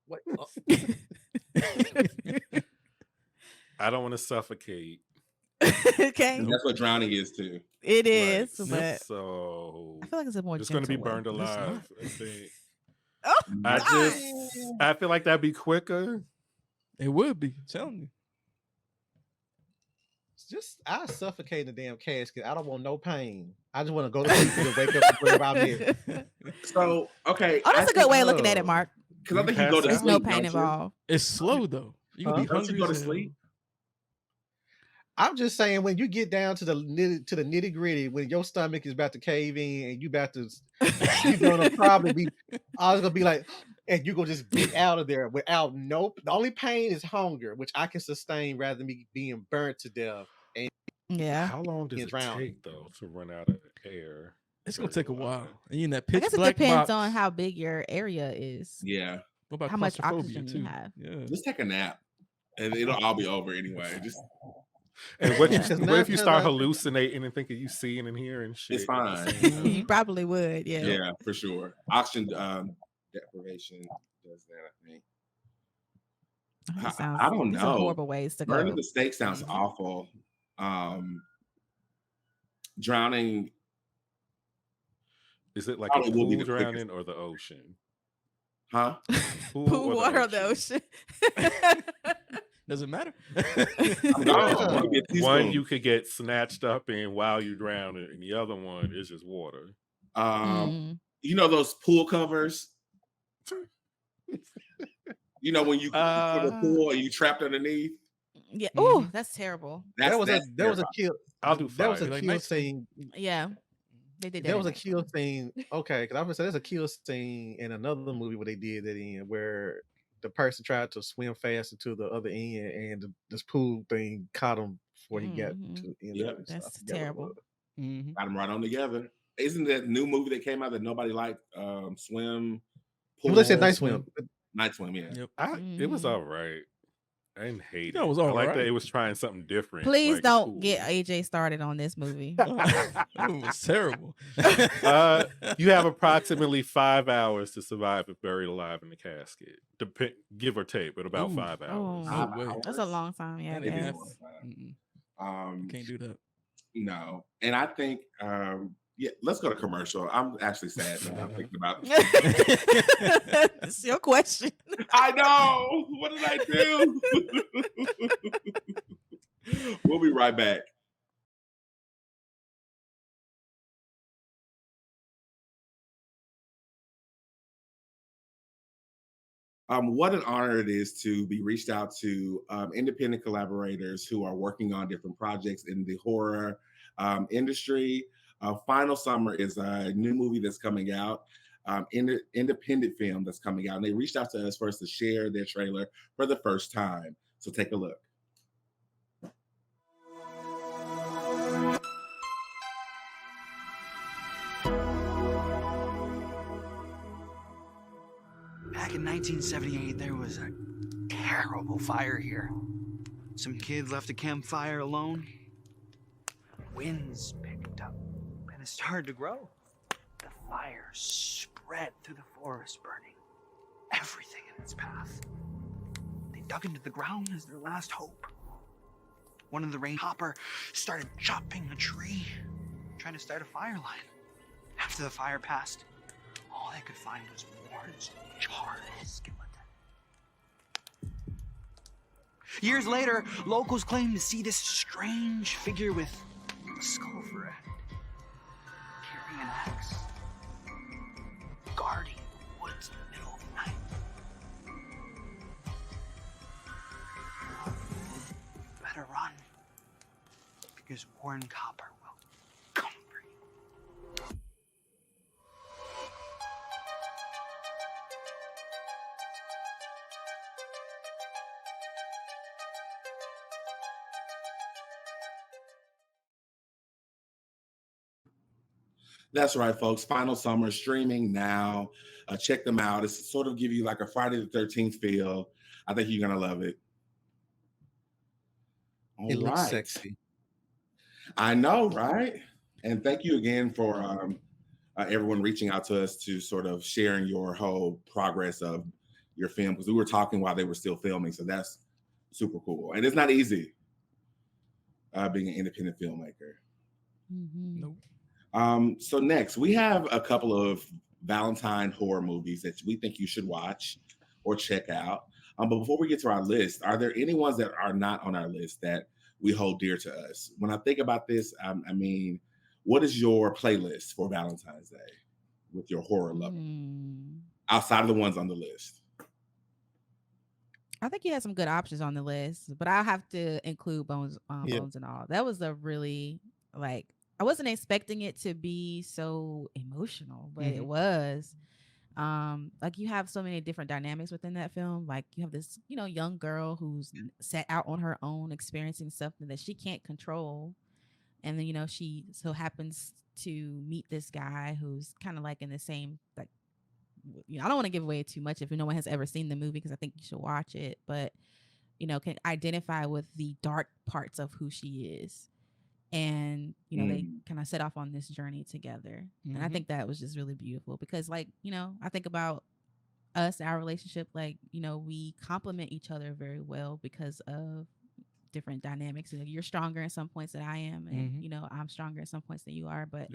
What? I don't want to suffocate. Okay. And that's what drowning is too. It is, Right. but So I feel like it's a more it's going to be gentle way. burned alive. I think. Oh, I God. I feel like that'd be quicker. It would be. I'm telling you. Just I suffocate in the damn casket. I don't want no pain. I just want to go to sleep and wake up and worry about me. So, okay. Oh, that's a good way of looking at it, Mark. Because I think you Pass go to out. There's sleep. no pain don't you? involved. It's slow though. You can Huh? be Don't hungry. you go to as hell. sleep? I'm just saying when you get down to the nitty gritty, when your stomach is about to cave in and you about to, you're gonna probably be, I was gonna be like, and you gonna just get out of there without nope. The only pain is hunger, which I can sustain rather than me being burnt to death. Yeah. How long does Get it drowned. take though to run out of air? It's gonna take a while. And you in that I pitch guess it black depends box. on how big your area is. Yeah. What about how much claustrophobia, oxygen you too? have. Yeah. Just take a nap. And it'll all be over anyway. Just And what, Because what now- if you start now- hallucinating and thinking you seeing and hearing shit? it's fine. You probably would, yeah. Yeah, for sure. Oxygen deprivation does that, I think. That I don't these know. are horrible ways to Burning go. at the stake sounds awful. Drowning. Is it like Probably a will be pool the quickest. drowning or the ocean? Huh? Pool or water or the ocean. Does it matter? No, it could be a One teaspoon. you could get snatched up in while you drown, and the other one is just water. You know those pool covers? You know when you put a pool and you trapped underneath? Yeah. Oh, that's terrible. There was a terrifying. kill. I'll do There was fire. a Like kill nice- scene. Yeah. They did that. There was a right. kill scene. Okay, because I was saying there's a kill scene in another movie where they did that in where the person tried to swim fast into the other end and this pool thing caught him before he got to the end Yeah. of it. So I That's forgot what it terrible. was. Mhm. Got them right on together. Isn't that new movie that came out that nobody liked? Swim. Well, they said Pool? Night Swim. Night Swim, yeah. Yep. It was Mhm. all right. I didn't hate That it. was I all like that right. it was trying something different. Please like, don't cool. get AJ started on this movie. That one was terrible. You have approximately 5 hours to survive if buried alive in the casket. Give or take, but about Ooh. 5 hours. Oh, No way. that's a long time. Yeah, I That ain't guess. Mm-mm. Um, Can't do that. no, and I think yeah, let's go to commercial. I'm actually sad now. I'm thinking about. It's your question. I know. What did I do? We'll be right back. What an honor it is to be reached out to independent collaborators who are working on different projects in the horror industry. Final Summer is a new movie that's coming out, independent film that's coming out. And they reached out to us first to share their trailer for the first time. So take a look. Back in 1978, there was a terrible fire here. Some kid left a campfire alone. Winds picked up, and it started to grow. The fire spread through the forest, burning everything in its path. They dug into the ground as their last hope. One of the rain hopper started chopping a tree, trying to start a fire line. After the fire passed, all they could find was Warren's charred skeleton. Years later, locals claimed to see this strange figure with a skull for a head, carrying an axe, guarding the woods in the middle of the night. Better run, because Warren Copper will come for you. That's right, folks. Final Summer streaming now. Check them out. It's sort of give you like a Friday the 13th feel. I think you're gonna love it. It looks sexy. I know, right? And thank you again for everyone reaching out to us to sort of sharing your whole progress of your film, because we were talking while they were still filming. So that's super cool. And it's not easy being an independent filmmaker. Nope. So next, we have a couple of Valentine horror movies that we think you should watch or check out. But before we get to our list, are there any ones that are not on our list that we hold dear to us? When I think about this, I mean, what is your playlist for Valentine's Day with your horror love outside of the ones on the list? I think you had some good options on the list, but I'll have to include Bones and All. That was a really, like, I wasn't expecting it to be so emotional, but it was. Like, you have so many different dynamics within that film. Like, you have this, young girl who's set out on her own, experiencing something that she can't control. And then, she so happens to meet this guy who's kind of like in the same, like, I don't want to give away too much if no one has ever seen the movie, because I think you should watch it, but, can identify with the dark parts of who she is. And, they kind of set off on this journey together. And I think that was just really beautiful because, like, I think about us, our relationship, like, we complement each other very well because of different dynamics. You're stronger in some points than I am. And, I'm stronger in some points than you are. But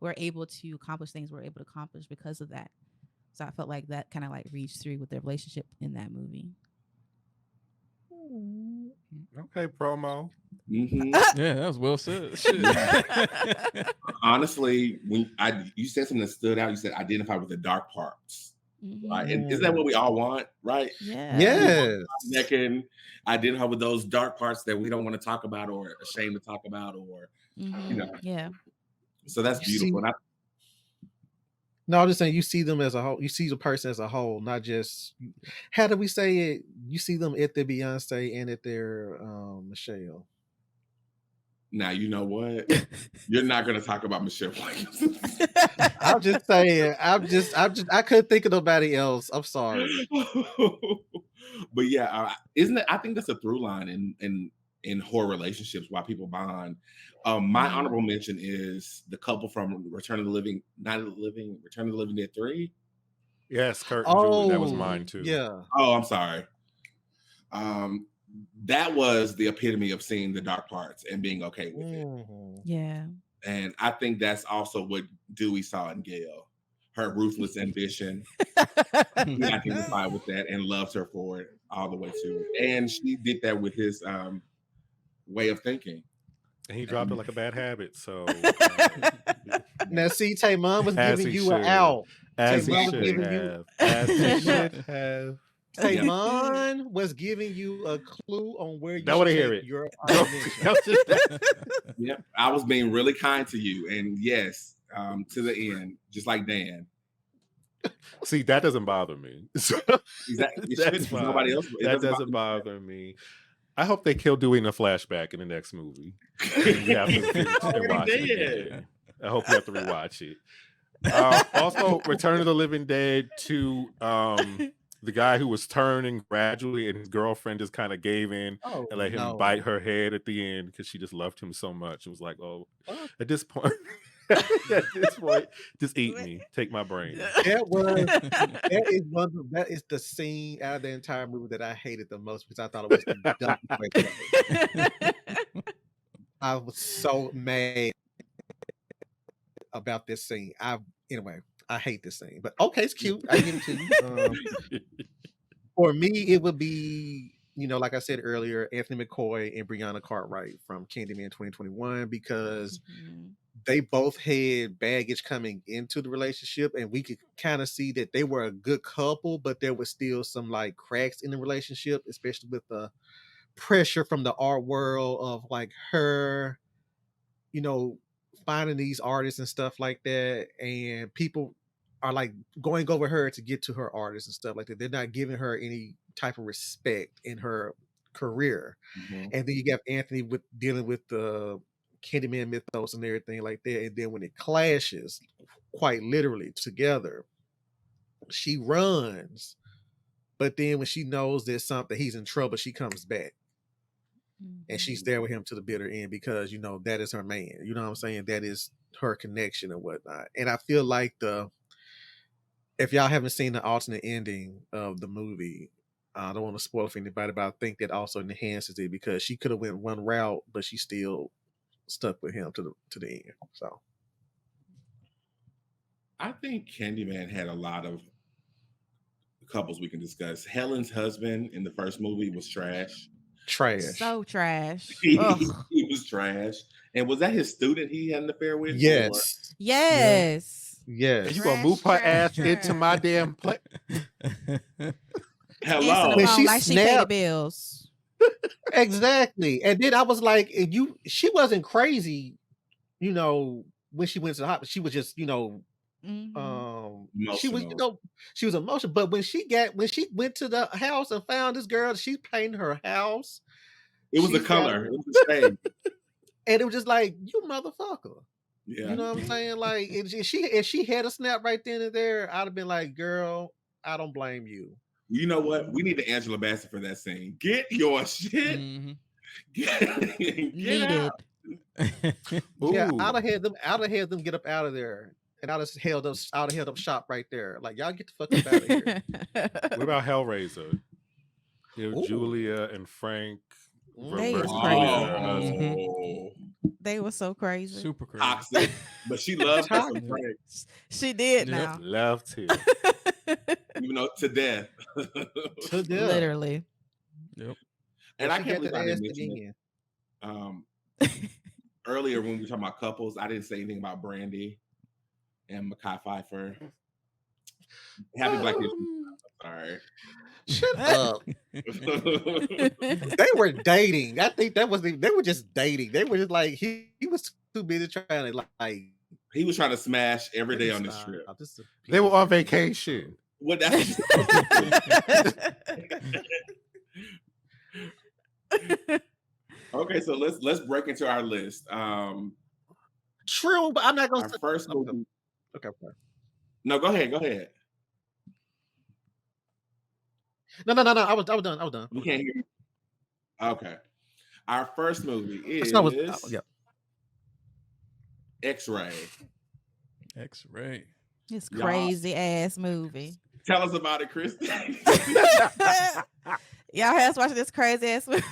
we're able to accomplish things we're able to accomplish because of that. So I felt like that kind of like reached through with their relationship in that movie. Okay, promo. Yeah, that was well said. Honestly, when you said something that stood out, you said identify with the dark parts. Right? And isn't that what we all want, right? Yeah. Yes. That can identify with those dark parts that we don't want to talk about or ashamed to talk about, or Yeah. So that's beautiful. No, I'm just saying you see them as a whole. You see the person as a whole, not just. How do we say it? You see them at their Beyonce and at their Michelle. Now you know what? You're not going to talk about Michelle Williams. I'm just saying. I couldn't think of nobody else. I'm sorry. But yeah, isn't it? I think that's a through line in horror relationships, why people bond. My honorable mention is the couple from Return of the Living, Return of the Living Dead 3. Yes, Kurt and Julie. That was mine too. Yeah. Oh, I'm sorry. That was the epitome of seeing the dark parts and being okay with it. Yeah. And I think that's also what Dewey saw in Gail. Her ruthless ambition. He identified with that and loved her for it all the way to it. And she did that with his way of thinking. And he dropped it like a bad habit. So now, see, TaMon was giving you an out. As he TaMon was should giving have. As he should have. TaMon was giving you a clue on where you don't want to hear it. Your Yep, I was being really kind to you, and yes, to the end, just like Dan. See, that doesn't bother me. That's nobody else. That doesn't bother me. I hope they kill Dewey in a flashback in the next movie. You have to watch it again. I hope you have to rewatch it. Also, Return of the Living Dead 2. The guy who was turning gradually and his girlfriend just kind of gave in and let him bite her head at the end because she just loved him so much. It was like, at this point, just eat me. Take my brain. That is the scene out of the entire movie that I hated the most because I thought it was the dumbest way to go. I was so mad about this scene. I hate this scene, but okay, it's cute. I give it to you. For me, it would be, like I said earlier, Anthony McCoy and Brianna Cartwright from Candyman 2021, because they both had baggage coming into the relationship, and we could kind of see that they were a good couple, but there was still some like cracks in the relationship, especially with the pressure from the art world of like her, finding these artists and stuff like that, and people are like going over her to get to her artists and stuff like that. They're not giving her any type of respect in her career. And then you got Anthony dealing with the Candyman mythos and everything like that. And then when it clashes, quite literally together, she runs. But then when she knows there's something, he's in trouble, she comes back. And she's there with him to the bitter end because, that is her man. You know what I'm saying? That is her connection and whatnot. And I feel like if y'all haven't seen the alternate ending of the movie, I don't want to spoil for anybody, but I think that also enhances it because she could have went one route, but she still stuck with him to the end. So I think Candyman had a lot of couples we can discuss. Helen's husband in the first movie was trash. So trash. He was trash. And was that his student he had an affair with? Yes. Yes. You gonna move her ass into my damn place? Hello. When she like she paid the snapped, bills. exactly. And then I was like, she wasn't crazy, when she went to the hospital. She was just, she was, she was emotional. But when she went to the house and found this girl, she painted her house. It was the color. It was the shade. And it was just like, you motherfucker. Yeah. You know what I'm saying? Like, if she had a snap right then and there, I'd have been like, girl, I don't blame you. You know what? We need the Angela Bassett for that scene. Get your shit. Get out. Yeah, I'd have had them get up out of there. And I'd have held up shop right there. Like, y'all get the fuck up out of here. What about Hellraiser? Julia and Frank. They was crazy. They were so crazy. Super crazy. Toxic. But she loved Frank. She did now. Loved him. Even though to death. To death. Literally. Yep. And I can't believe I didn't mention it. Earlier when we were talking about couples, I didn't say anything about Brandy and Mekhi Phifer. Happy Black History Month. Sorry. Shut up. They were dating. I think they were just dating. They were just like, he was too busy trying to like. He was trying to smash every day on this trip. They were on vacation. What? That's okay. Okay, so let's break into our list. True, but I'm not gonna Our say first movie. okay. No, go ahead. No. I was done. We can't hear you. Okay. Our first movie is X-Ray. X-Ray. This crazy ass movie. Tell us about it, Kristie. Y'all had us watching this crazy ass movie.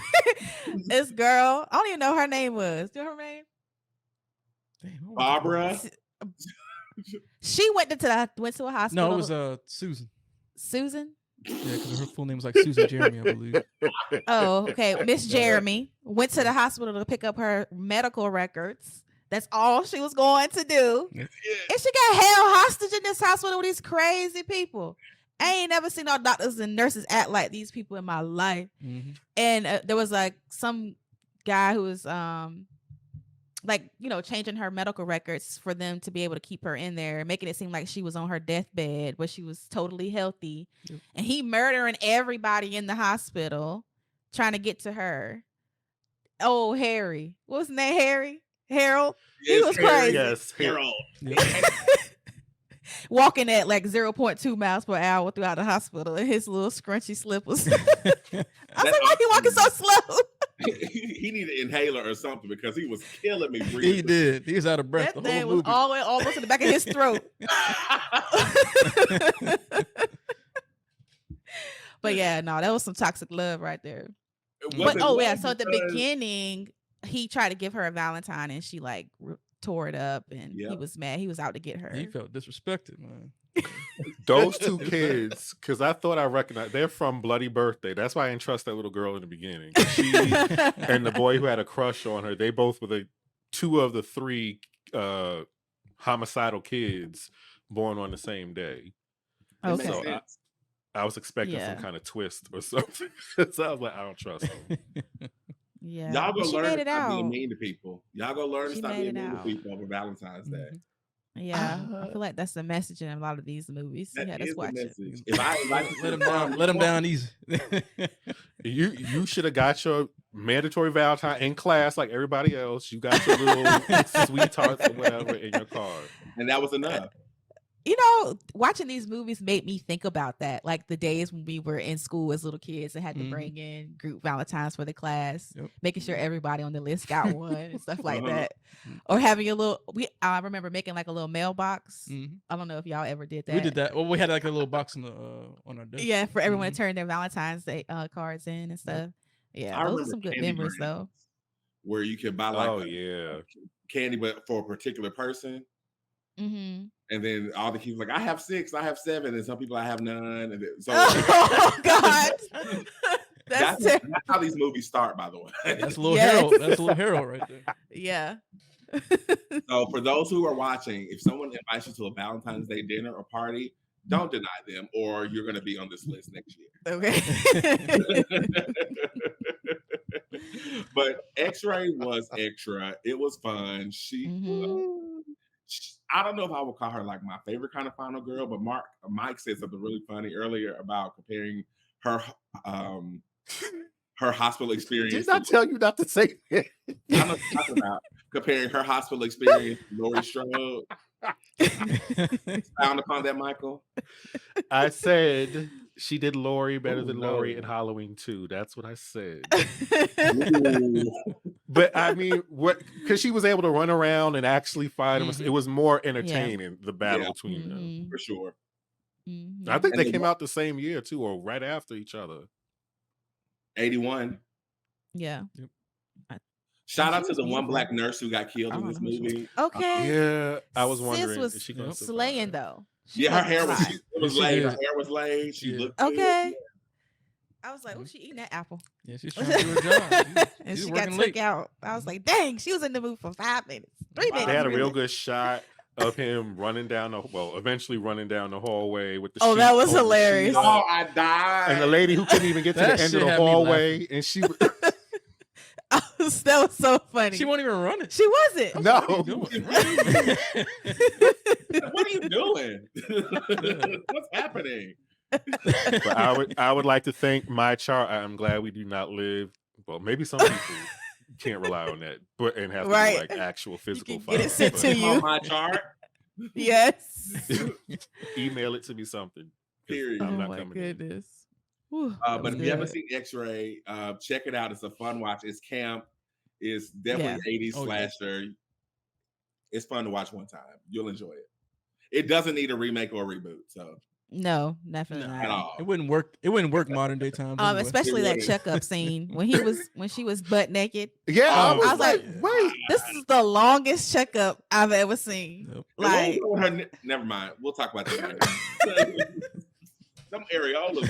This girl, I don't even know what her name was. Do you know her name? Barbara. She went to a hospital. No, it was Susan. Susan? Yeah, because her full name was like Susan Jeremy, I believe. Oh, okay. Miss Jeremy went to the hospital to pick up her medical records. That's all she was going to do. Yeah. And she got held hostage in this hospital with these crazy people. I ain't never seen no doctors and nurses act like these people in my life. Mm-hmm. And there was like some guy who was changing her medical records for them to be able to keep her in there, making it seem like she was on her deathbed, but she was totally healthy. Yep. And he murdering everybody in the hospital, trying to get to her. Oh, Harry. What was his name? Harold? Yes, he was crazy. Yes, Harold. Walking at like 0.2 miles per hour throughout the hospital in his little scrunchy slippers. I was like, why he walking so slow? He needed an inhaler or something because he was killing me breathing. He did. He was out of breath. That thing was all the way almost in the back of his throat. But yeah, no, that was some toxic love right there. So at the beginning, he tried to give her a Valentine and she like tore it up and he was mad. He was out to get her. He felt disrespected, man. Those two kids, because I thought I recognized, they're from Bloody Birthday. That's why I didn't trust that little girl in the beginning. She and the boy who had a crush on her, they both were the two of the three homicidal kids born on the same day. Okay. So I was expecting some kind of twist or something. So I was like, I don't trust them. Yeah. Y'all go learn to stop being mean to people. Y'all go learn to stop being mean to people over Valentine's Day. Yeah, I feel like that's the message in a lot of these movies. That is watch it. If I let them down easy. You should have got your mandatory Valentine in class like everybody else. You got your little sweethearts or whatever in your car, and that was enough. You know, watching these movies made me think about that. Like the days when we were in school as little kids and had to bring in group Valentines for the class, making sure everybody on the list got one and stuff like that. Or having a little, I remember making like a little mailbox. I don't know if y'all ever did that. We did that. Well, we had like a little box on our desk. Yeah, for everyone to turn their Valentine's Day cards in and stuff. Yeah, those are some good memories though. Where you could buy like candy, but for a particular person. Mm-hmm. And then all the kids like, I have 6, I have 7, and some people I have none. And then, so, oh God, that's how these movies start. By the way, that's a little Harold. That's a little Harold right there. Yeah. So for those who are watching, if someone invites you to a Valentine's Day dinner or party, don't deny them, or you're going to be on this list next year. Okay. But X-Ray was extra. It was fun. I don't know if I would call her like my favorite kind of final girl, but Mike said something really funny earlier about comparing her her hospital experience. Did I tell you not to say it? I'm not talking about comparing her hospital experience to Laurie Strode. Found upon that, Michael. I said she did Laurie better than Laurie in Halloween 2. That's what I said. But I mean, because she was able to run around and actually fight him. It was more entertaining, the battle between them. For sure. I think they came out the same year too, or right after each other. 81. Yeah. Shout out to the one black nurse who got killed in this movie. Okay. Yeah, I was wondering. Sis was slaying though. Her hair was laid. Her hair was laid. She looked okay. Good. I was like, oh, she eating that apple. Yeah, she's trying to do her job. And she got took out. I was like, dang, she was in the movie for 5 minutes. 3 minutes. They had a real good shot of him eventually running down the hallway with the sheet. That was hilarious. Oh, I died. And the lady who couldn't even get to the end of the hallway, and she that was so funny. She wasn't even running. She wasn't. No. What are you doing? What's happening? But I would like to thank my chart. I'm glad we do not live. Well, maybe some people can't rely on that, but and have to Right. be like actual physical can get it files. sent but to you. On my chart. Yes. email it to me something. 'Cause Period. I'm Oh not my coming in. goodness. Whew, that But was if you haven't good. seen X-Ray, check it out. It's a fun watch. It's camp. It's definitely 80s Oh, yeah. slasher. It's fun to watch one time. You'll enjoy it. It doesn't need a remake or a reboot, so No, definitely at not. all. It wouldn't work. It wouldn't work modern day times. Anyway. Especially It that wouldn't. checkup scene when she was butt naked. Yeah, I Oh, was, I was like, wait. This is the longest checkup I've ever seen. Yep. Like, And what was her never mind. We'll talk about that later. Some areolas.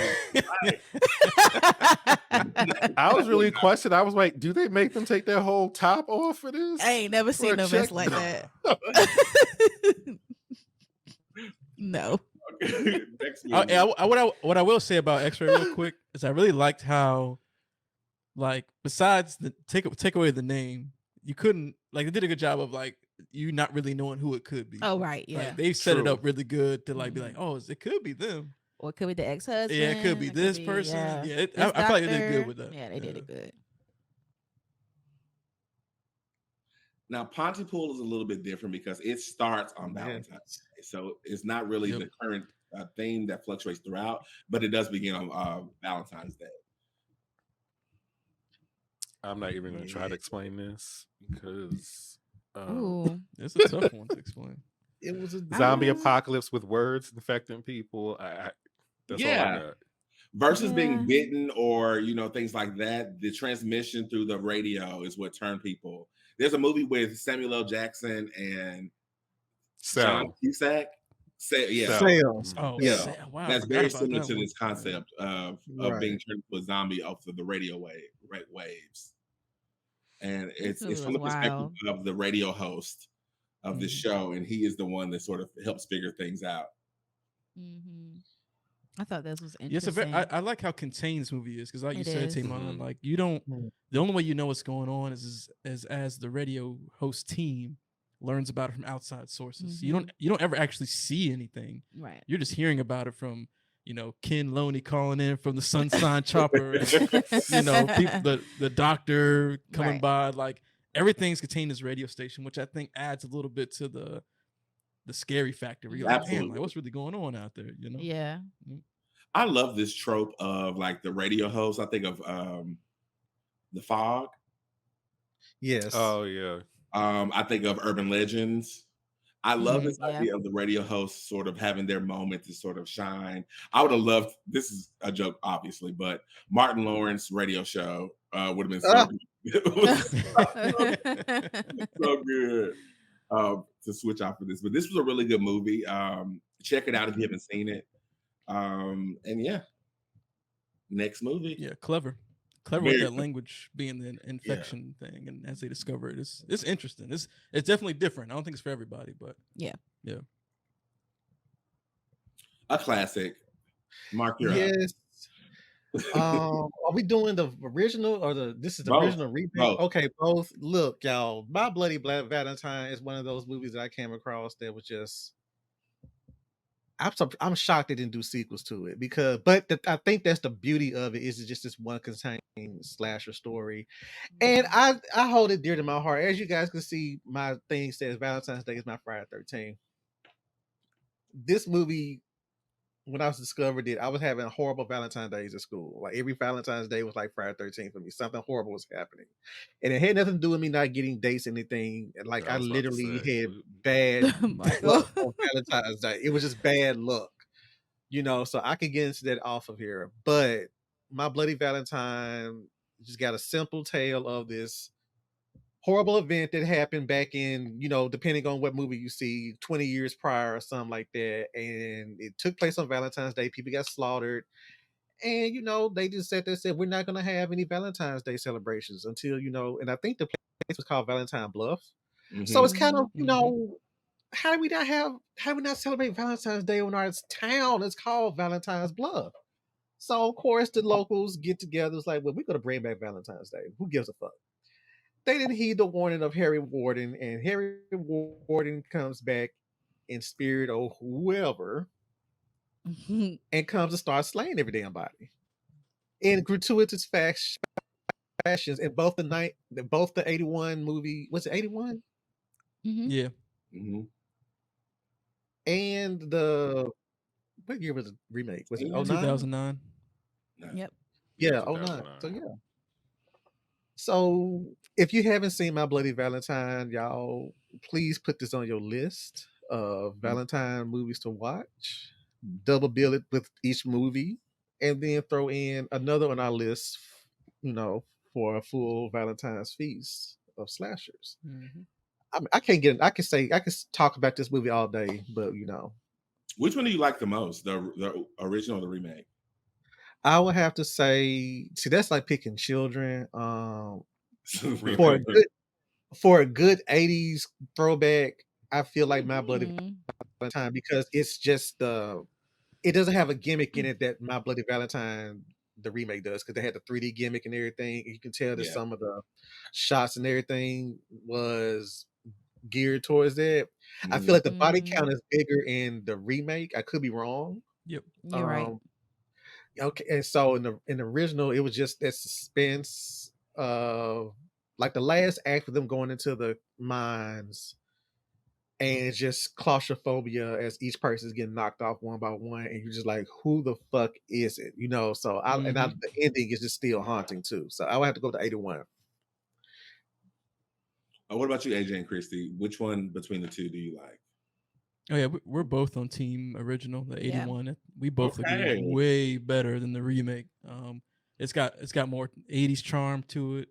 I was really questioning. I was like, do they make them take their whole top off for this? I ain't never For seen a no mess like check- that. No. Okay. Next movie. What I will say about X-Ray real quick is I really liked how, like, besides the take away the name, you couldn't, like, they did a good job of like you not really knowing who it could be. Oh, right. Yeah. Like, they set it True. up really good to like be like, oh, it could be them. Or it could be the ex-husband. Yeah, it could be this person. Yeah. Yeah, This I feel like they did doctor. good with that. Yeah, they did it good. Now, Pontypool is a little bit different because it starts on Valentine's Day. So it's not really Yep. the current theme that fluctuates throughout, but it does begin on Valentine's Day. I'm not even going to try to explain this because Ooh. It's a tough one to explain. It was a zombie Ah. apocalypse with words infecting people. That's all I Yeah. got. Versus Yeah. being bitten or, things like that, the transmission through the radio is what turned people. There's a movie with Samuel L. Jackson and John So, Cusack. Yeah. sales. Oh, Yeah. wow. That's I very forgot about similar that to one. this concept of Right. being turned into a zombie off of the radio waves. And it's movie from the was perspective wild. of the radio host of the Mhm. show, and he is the one that sort of helps figure things out. Mm-hmm. I thought this was Yes, interesting. I like how contained this movie is because, like you It said, is. TaMon, Mhm. like you don't. Mhm. The only way you know what's going on is as the radio host team learns about it from outside sources. You don't ever actually see anything. Right. You're just hearing about it from Ken Loney calling in from the Sunshine Chopper, and, people, the doctor coming Right. by. Like everything's contained in this radio station, which I think adds a little bit to the scary factor. Where you're like, man, Absolutely. like what's really going on out there? Yeah. I love this trope of like the radio host. I think of The Fog. Yes. oh yeah. I think of Urban Legends. I love Mhm, this yeah. idea of the radio host sort of having their moment to sort of shine. I would have loved, this is a joke, obviously, but Martin Lawrence radio show would have been so good. It was so good to switch off of this. But this was a really good movie. Check it out if you haven't seen it. And yeah, next movie. Yeah, clever with Very that good. language being the infection thing, and as they discover it, it's interesting. It's definitely different. I don't think it's for everybody, but Yeah. A classic. Mark, you're up. Yes. Are we doing the original or this is the Both. original remake? Both. Okay, both. Look, y'all, My Bloody Black Valentine is one of those movies that I came across that was just. I'm shocked they didn't do sequels to it I think that's the beauty of it is just this one contained slasher story, and I hold it dear to my heart. As you guys can see, my thing says Valentine's Day is my Friday 13th. This movie, when I was discovered it, I was having horrible Valentine's days at school. Like every Valentine's Day was like Friday 13th for me. Something horrible was happening, and it had nothing to do with me not getting dates or anything. Like I I was about to literally say. had bad Michael. luck on Valentine's Day. It was just bad luck, so I could get into that off of here. But My Bloody Valentine just got a simple tale of this horrible event that happened back in, depending on what movie you see, 20 years prior or something like that. And it took place on Valentine's Day. People got slaughtered. And, they just said, we're not going to have any Valentine's Day celebrations until, and I think the place was called Valentine Bluff. So it's kind of, how do we not celebrate Valentine's Day when our town is called Valentine's Bluff? So, of course, the locals get together. It's like, well, we're going to bring back Valentine's Day. Who gives a fuck? They didn't heed the warning of Harry Warden, and Harry Warden comes back in spirit or whoever and comes to start slaying every damn body in gratuitous fashion. fashions in both the 81 movie. Was it 81? Yeah. Mm-hmm. And the what year was the remake? Was it 09? 2009. Yep. Yeah, 09. 2009. So yeah. So if you haven't seen My Bloody Valentine, y'all, please put this on your list of Valentine movies to watch. Double bill it with each movie, and then throw in another on our list, for a full Valentine's feast of slashers. I can't get. I can talk about this movie all day, but Which one do you like the most? The original or the remake? I would have to say, see, that's like picking children. Remake. For a good 80s throwback, I feel like My Bloody Valentine, because it's just it doesn't have a gimmick in it that My Bloody Valentine the remake does, because they had the 3D gimmick and everything. You can tell that some of the shots and everything was geared towards that. I feel like the body count is bigger in the remake. I could be wrong. Yep. You're right. Okay, and so in the original, it was just that suspense of like the last act of them going into the mines, and it's just claustrophobia as each person is getting knocked off one by one, and you're just like, who the fuck is it? So the ending is just still haunting too. So I would have to go to 81. What about you, AJ and Kristie? Which one between the two do you like? Oh yeah, we're both on team original, the 81. Yeah. We both agree Okay. it's way better than the remake. It's got more 80s charm to it.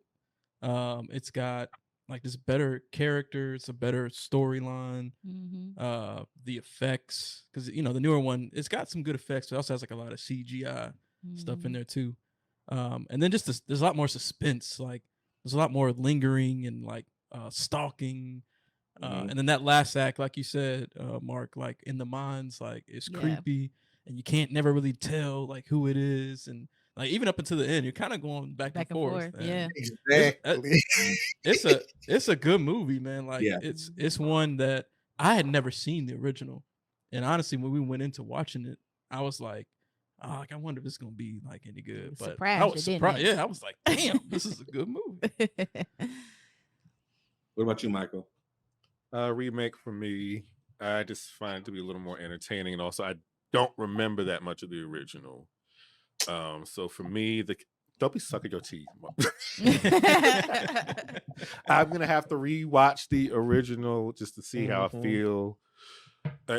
It's got like this better characters, a better storyline. The effects, because the newer one, it's got some good effects, but it also has like a lot of CGI stuff in there too. And then just there's a lot more suspense. Like there's a lot more lingering and like stalking. And then that last act, like you said, Mark, like in the mines, like it's creepy, and you can't never really tell like who it is, and like even up until the end, you're kind of going back and forth. Yeah, exactly. It's a good movie, man. Like it's one that I had never seen the original, and honestly, when we went into watching it, I was like, oh, like I wonder if it's gonna be like any good. But I was surprised. Yeah, I was like, damn, this is a good movie. What about you, Michael? Remake for me, I just find it to be a little more entertaining, and also I don't remember that much of the original. So for me, don't be sucking your teeth. I'm gonna have to rewatch the original just to see how I feel.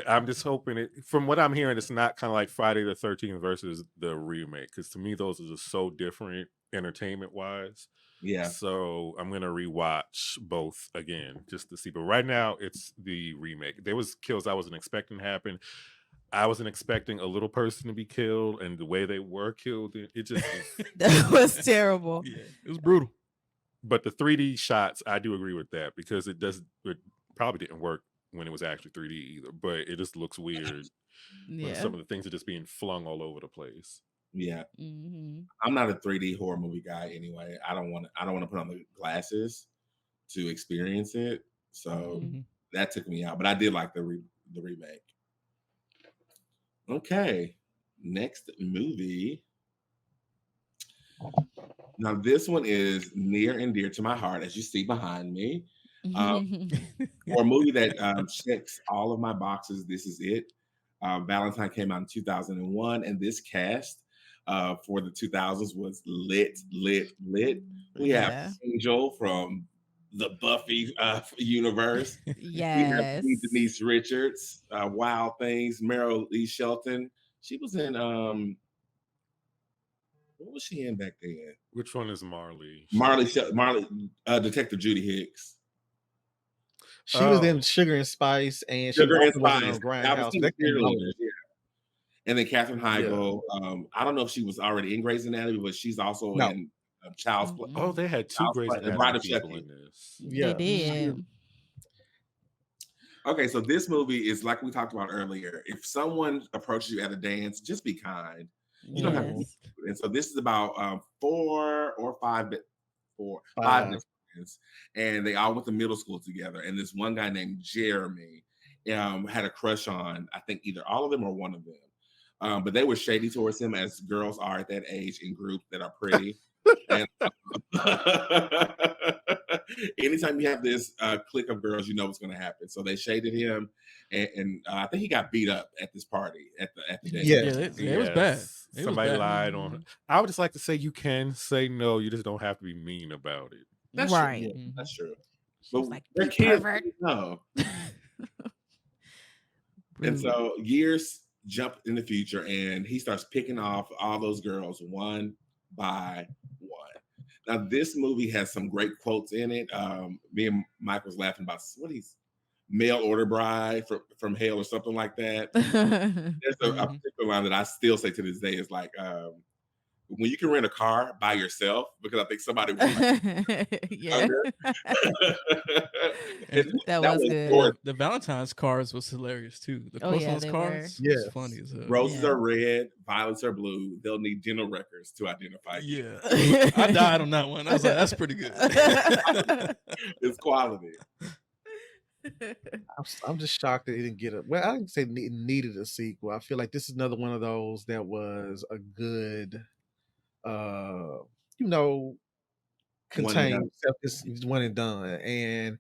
I'm just hoping from what I'm hearing, it's not kind of like Friday the 13th versus the remake, because to me those are just so different entertainment wise. Yeah. So I'm gonna rewatch both again just to see. But right now it's the remake. There was kills I wasn't expecting to happen. I wasn't expecting a little person to be killed, and the way they were killed, it just that was terrible. Yeah, it was brutal. But the 3D shots, I do agree with that, because it probably didn't work when it was actually 3D either. But it just looks weird. Yeah. Some of the things are just being flung all over the place. Yeah. I'm not a 3D horror movie guy anyway. I don't want to put on the glasses to experience it. So that took me out. But I did like the remake. Okay. Next movie. Now this one is near and dear to my heart, as you see behind me. For a movie that checks all of my boxes, this is it. Valentine came out in 2001, and this cast for the 2000s was lit. We have Angel from the Buffy universe. Yes. We have Denise Richards, Wild Things, Meryl Lee Shelton. She was in what was she in back then? Which one is Marley? Marley, Detective Judy Hicks. She was in Sugar and Spice, and Sugar and Spice on Grindhouse. And then Katherine Heigl. I don't know if she was already in Grey's Anatomy, but she's also in Child's Play. Oh, they had two Grey's Anatomy people in this. Yeah, they did. Okay, so this movie is like we talked about earlier. If someone approaches you at a dance, just be kind. You don't have to. And so this is about 4 or 5 different friends, and they all went to middle school together. And this one guy named Jeremy had a crush on, I think, either all of them or one of them. But they were shady towards him, as girls are at that age in groups that are pretty. And Anytime you have this clique of girls, you know what's going to happen. So they shaded him, and I think he got beat up at this party at the dance. Yeah. It was bad. It Somebody was bad. lied on her. I would just like to say you can say no. You just don't have to be mean about it. That's Right. true. Yeah, that's true. She was But like, they're "You kids, pervert." no. And Rude. so years jump in the future, and he starts picking off all those girls one by one. Now, this movie has some great quotes in it. Me and Mike was laughing about what he's mail order bride from hell or something like that. There's a particular line that I still say to this day is like, when you can rent a car by yourself, because I think somebody was like, Yeah. That was good. George. The Valentine's cards was hilarious too. The Oh, yeah, Postman's they cards were. was Yes. funny as hell. Roses Yeah. are red, violets are blue. They'll need dental records to identify you. Yeah. I died on that one. I was like, that's pretty good. It's quality. I'm just shocked that it didn't get a. Well, I didn't say it needed a sequel. I feel like this is another one of those that was a good, contained. It's one and done. And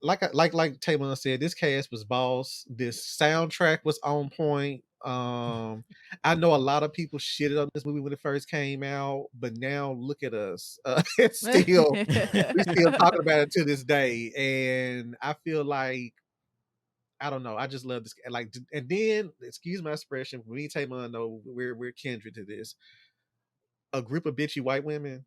like TaMon said, this cast was boss. This soundtrack was on point. I know a lot of people shitted on this movie when it first came out, but now look at us. It's still we're still talking about it to this day, and I feel like I don't know. I just love this. Like, and then excuse my expression, me and TaMon know we're kindred to this. A group of bitchy white women.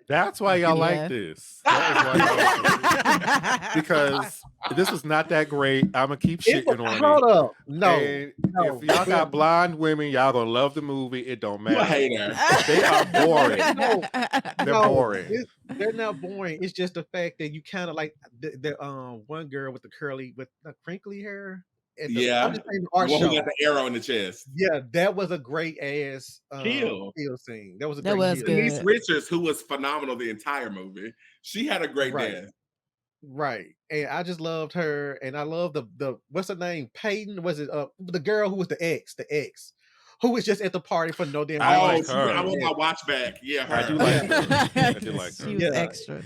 That's why y'all Yeah. like this. That is why y'all like this. Because this was not that great. I'm gonna keep shitting on Hold it. up. No. And if y'all got blonde women, y'all gonna love the movie. It don't You a matter. hater. They are boring. No. They're No, boring. they're not boring. It's just the fact that you kind of like the one girl with the crinkly hair. Yeah. I'm just saying the The art one show. who got the arrow in the chest. Yeah, that was a great ass Kill. scene. That was a That great was kill. good. Denise Richards, who was phenomenal the entire movie, she had a great Right. dance. Right. And I just loved her. And I love the what's her name? Peyton? Was it the girl who was the ex, who was just at the party for no damn I Oh, like reason. her. I want my watch back. Yeah, her. I do like her. I do like She her. was Yeah. extra.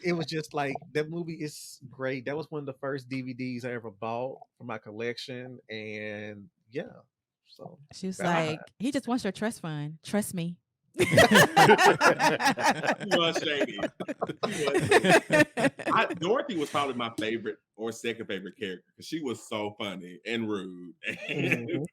It was just like that movie is great. That was one of the first DVDs I ever bought for my collection. And yeah. So She was Valentine. like, he just wants your trust fund. Trust me. She was shady. Dorothy was probably my favorite or second favorite character because she was so funny and rude. Mhm.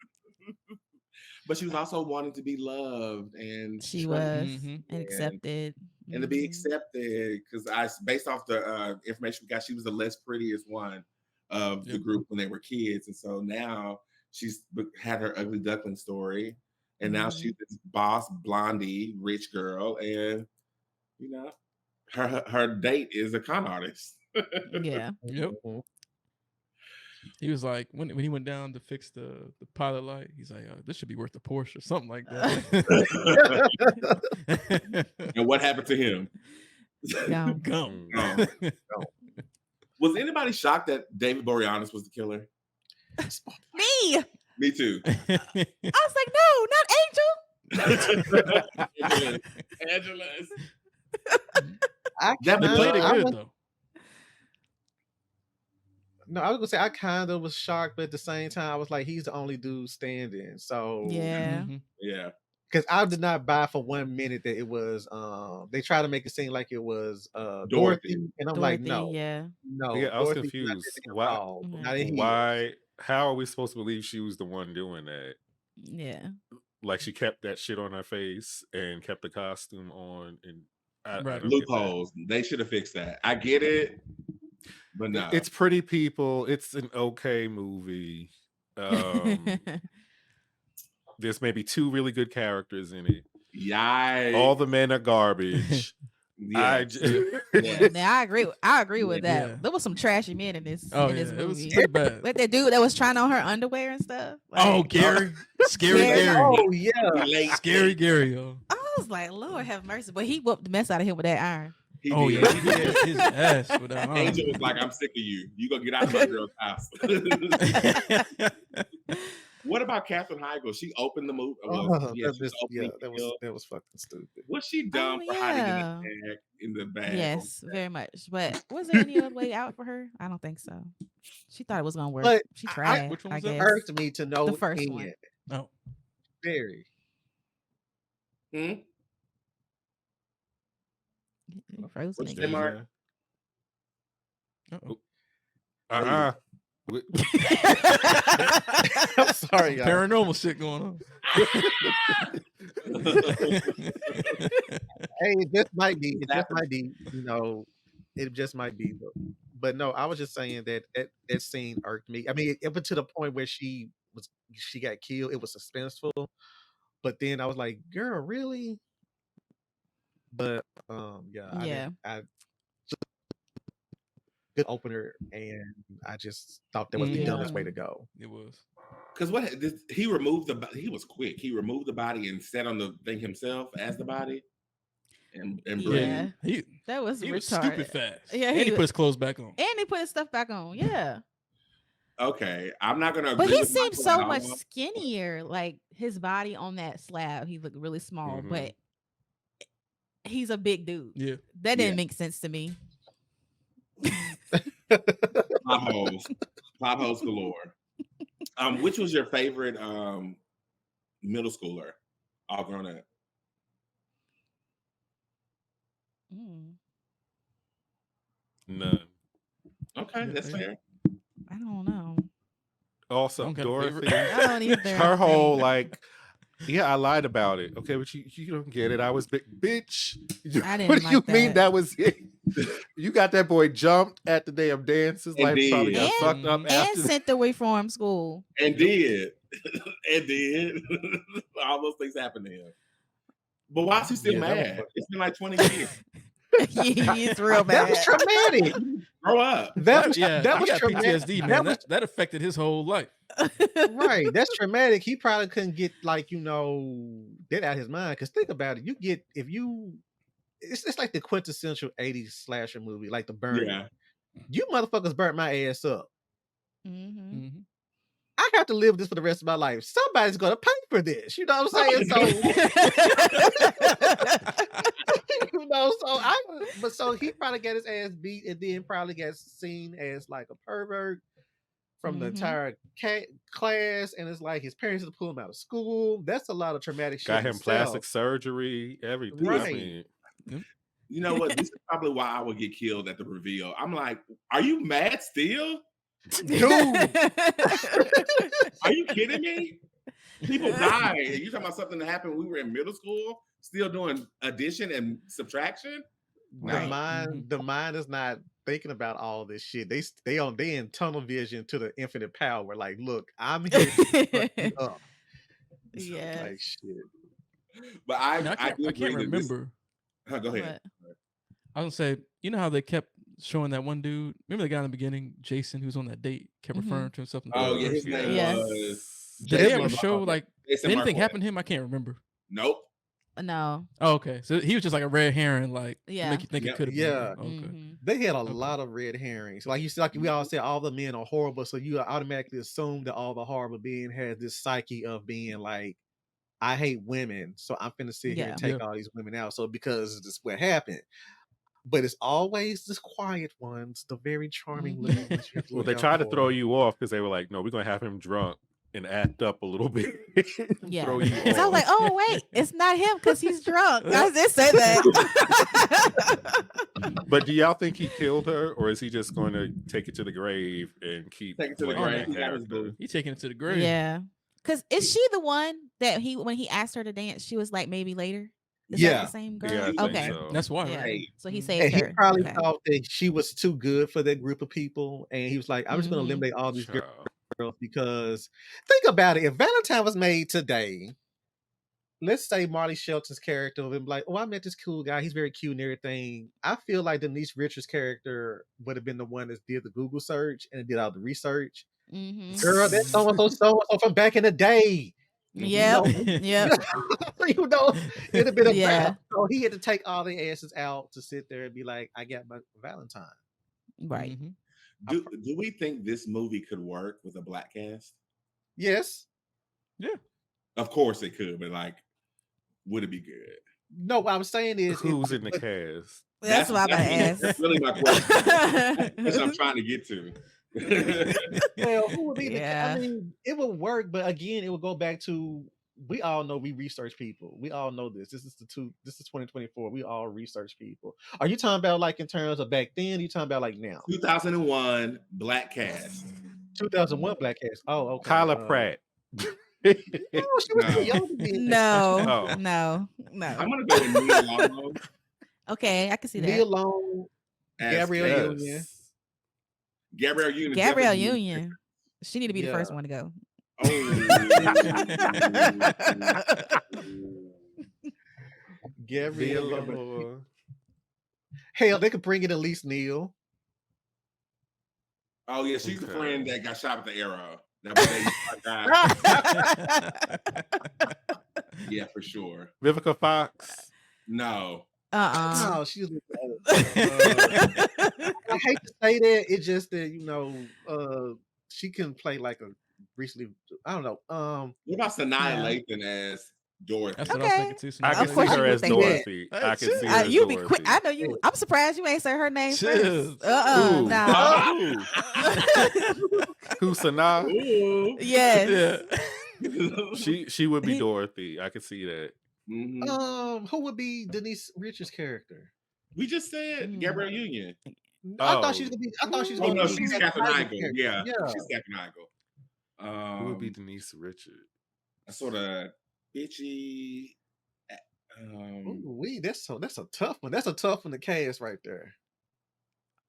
But she was also wanting to be loved and She trusted was and accepted. and to be Mhm. accepted because based off the information we got, she was the less prettiest one of the Yep. group when they were kids, and so now she's had her ugly duckling story, and now she's this boss blondie rich girl, and you know her date is a con artist. Yeah. Yep. Mhm. He was like, when he went down to fix the pilot light, he's like, this should be worth a Porsche or something like that. And what happened to him? Yeah. Gum. Was anybody shocked that David Boreanaz was the killer? Me. Me too. I was like, no, not Angel. Angela's. I That They played it I good was- though. No, I was gonna say I kind of was shocked, but at the same time, I was like, he's the only dude standing. So Yeah. Mhm. Yeah. because I did not buy for 1 minute that it was they try to make it seem like it was Dorothy. Dorothy, and I'm like, Dorothy, no, yeah. no. Yeah, I was Dorothy's not confused. getting Why- involved, Mhm. not in here. Why? How are we supposed to believe she was the one doing that? Yeah. Like she kept that shit on her face and kept the costume on, and I Right. don't get that. Loopholes. They should have fixed that. I get it, but no. It's Pretty People. It's an okay movie. There's maybe 2 really good characters in it. Yikes. All the men are garbage. Yeah. Yeah, now I agree. I agree with that. Yeah. There was some trashy men in this. Oh in yeah, this it was movie. pretty bad. Like that dude that was trying on her underwear and stuff. Oh, Like, Gary, scary Gary. Gary, Oh yeah, Late. scary Gary. Yo. I was like, Lord have mercy, but he whooped the mess out of him with that iron. He Oh did. yeah, he did his ass with that arm. Angel was like, I'm sick of you. You gonna get out of my girl's house. What about Katherine Heigl? She opened the movie. Well, yeah, she was opening kill. that was fucking stupid. Was she dumb for hiding in the bag? Yes, very much. But was there any other way out for her? I don't think so. She thought it was gonna work. But She tried. Which one I was that? guess. Irked me to no The first end. one. No. Very. Frozen What's again. Mark? I'm sorry, y'all. Paranormal shit going on. Hey, it just might be. It just might be. You know, it just might be. But no, I was just saying that that scene irked me. I mean, it went to the point where she got killed. It was suspenseful. But then I was like, girl, really? But Yeah. I good opener, and I just thought that was the dumbest way to go. It was. Because he removed he was quick. He removed the body and sat on the thing himself as the body. And Yeah. He That was was retarded. stupid fast. Yeah, and he put his clothes back on. And he put his stuff back on. Yeah. Okay, I'm not gonna agree. But he with seemed Michael so at much all. skinnier. Like his body on that slab, he looked really small, but he's a big dude. Yeah. That didn't make sense to me. Pop holes galore. Which was your favorite middle schooler all grown up? None. Okay, that's fair. I don't know. Also, Dorothy, I don't either. her whole like, yeah, I lied about it. Okay, but you don't get it. I was bitch. I didn't What do like you mean that. that was it? You got that boy jumped at the damn dances, like Indeed. probably got fucked up And after. sent away from school. And did. All those things happened to him. But why is he still mad? It's been like 20 years. He's real bad. That was traumatic. Grow up. That was PTSD, traumatic. man. That affected his whole life. Right. That's traumatic. He probably couldn't get that out of his mind. Because think about it. It's like the quintessential 80s slasher movie, like The Burning. Yeah. You motherfuckers burnt my ass up. Mm-hmm. I have to live this for the rest of my life. Somebody's gonna pay for this. You know what I'm saying? So so he probably got his ass beat and then probably got seen as like a pervert from the entire class, and it's like his parents had to pull him out of school. That's a lot of traumatic shit. Got him plastic surgery, everything. Right. I mean, You know what? This is probably why I would get killed at the reveal. I'm like, are you mad still? Dude, are you kidding me? People die. You talking about something that happened when we were in middle school, still doing addition and subtraction? The mind is not thinking about all this shit. They in tunnel vision to the infinite power. Like, look, I'm here to fuck you up. Yeah. Like shit. But I can't remember. Go ahead. I was gonna say, you know how they kept showing that one dude? Remember the guy in the beginning, Jason, who's on that date, kept referring to himself. His name was. Did they ever show like did anything happen to him? I can't remember. Nope. No. Oh, okay. So he was just like a red herring, like make you think it could have been. Yeah. Okay. They had a lot of red herrings. Like you said, like we all said, all the men are horrible. So you automatically assume that all the horrible being has this psyche of being like, I hate women, so I'm finna sit here and take all these women out. So because this is what happened. But it's always the quiet ones, the very charming little ones. Well, they tried to throw you off because they were like, no, we're going to have him drunk and act up a little bit. Yeah. Throw you Because I was off. like, oh, wait, it's not him because he's drunk. I did say that. But do y'all think he killed her, or is he just going to take it to the grave and keep Take it to the playing grave. that character? He's taking it to the grave. Yeah. Because is she the one that when he asked her to dance, she was like, maybe later? Is Yeah. that the same girl? Yeah, I think okay. so. That's why, Yeah. right? So he And saved he her. probably Okay. thought that she was too good for that group of people. And he was like, I'm just going to eliminate all these Child. girls because think about it. If Valentine was made today, let's say Marty Shelton's character would be like, oh, I met this cool guy. He's very cute and everything. I feel like Denise Richards' character would have been the one that did the Google search and did all the research. Girl, that's so-and-so from back in the day. Yep. Yep. You know, it'd have been a Yeah. battle. So he had to take all the asses out to sit there and be like, I got my Valentine. Right. Do we think this movie could work with a black cast? Yes. Yeah. Of course it could, but like, would it be good? No, what I'm saying is Who's in the cast? That's what I'm gonna ask. That's really my question. That's the question I'm trying to get to. Well, who would be Yeah. I mean, it would work, but again, it would go back to we all know we research people. We all know this. This is 2024. We all research people. Are you talking about like in terms of back then? Are you talking about like now? 2001 Black cast. 2001 Black Cast. Oh, okay. Kyla Pratt. No, she was too young to be in that. Oh. No. I'm gonna go with Neil Long. Okay, I can see that. Neil Long, as Gabrielle Cass. Union. Gabrielle Union. Gabrielle definitely- Union. She need to be the Yeah. first one to go. Gabrielle. Villa. Hell, they could bring in at least Neil. Oh yeah, she's the Okay. friend that got shot with the arrow. That was yeah, for sure. Vivica Fox. No. No, she was. I hate to say that. It's just that she can play like a recently. I don't know. What about Sanaa Yeah. Lathan as Dorothy? That's what I was Okay. thinking too. I can Of see course her you would as think that. Dorothy. I can see her as You be Dorothy. quick. I know you. I'm surprised you ain't say her name Chill. first. Who? No. Who? Sanaa? Ooh. Yes. Yeah. She would be Dorothy. I could see that. Mhm. Who would be Denise Richards' character? We just said Gabrielle Union. I thought Oh. she was gonna be. I thought she was Oh gonna no, be. she's Catherine Catherine Heigl Heigl. character. Yeah, Yeah. she's Catherine Heigl. Who would be Denise Richards? a sort of bitchy. Ooh, that's a tough one. That's a tough one to cast right there.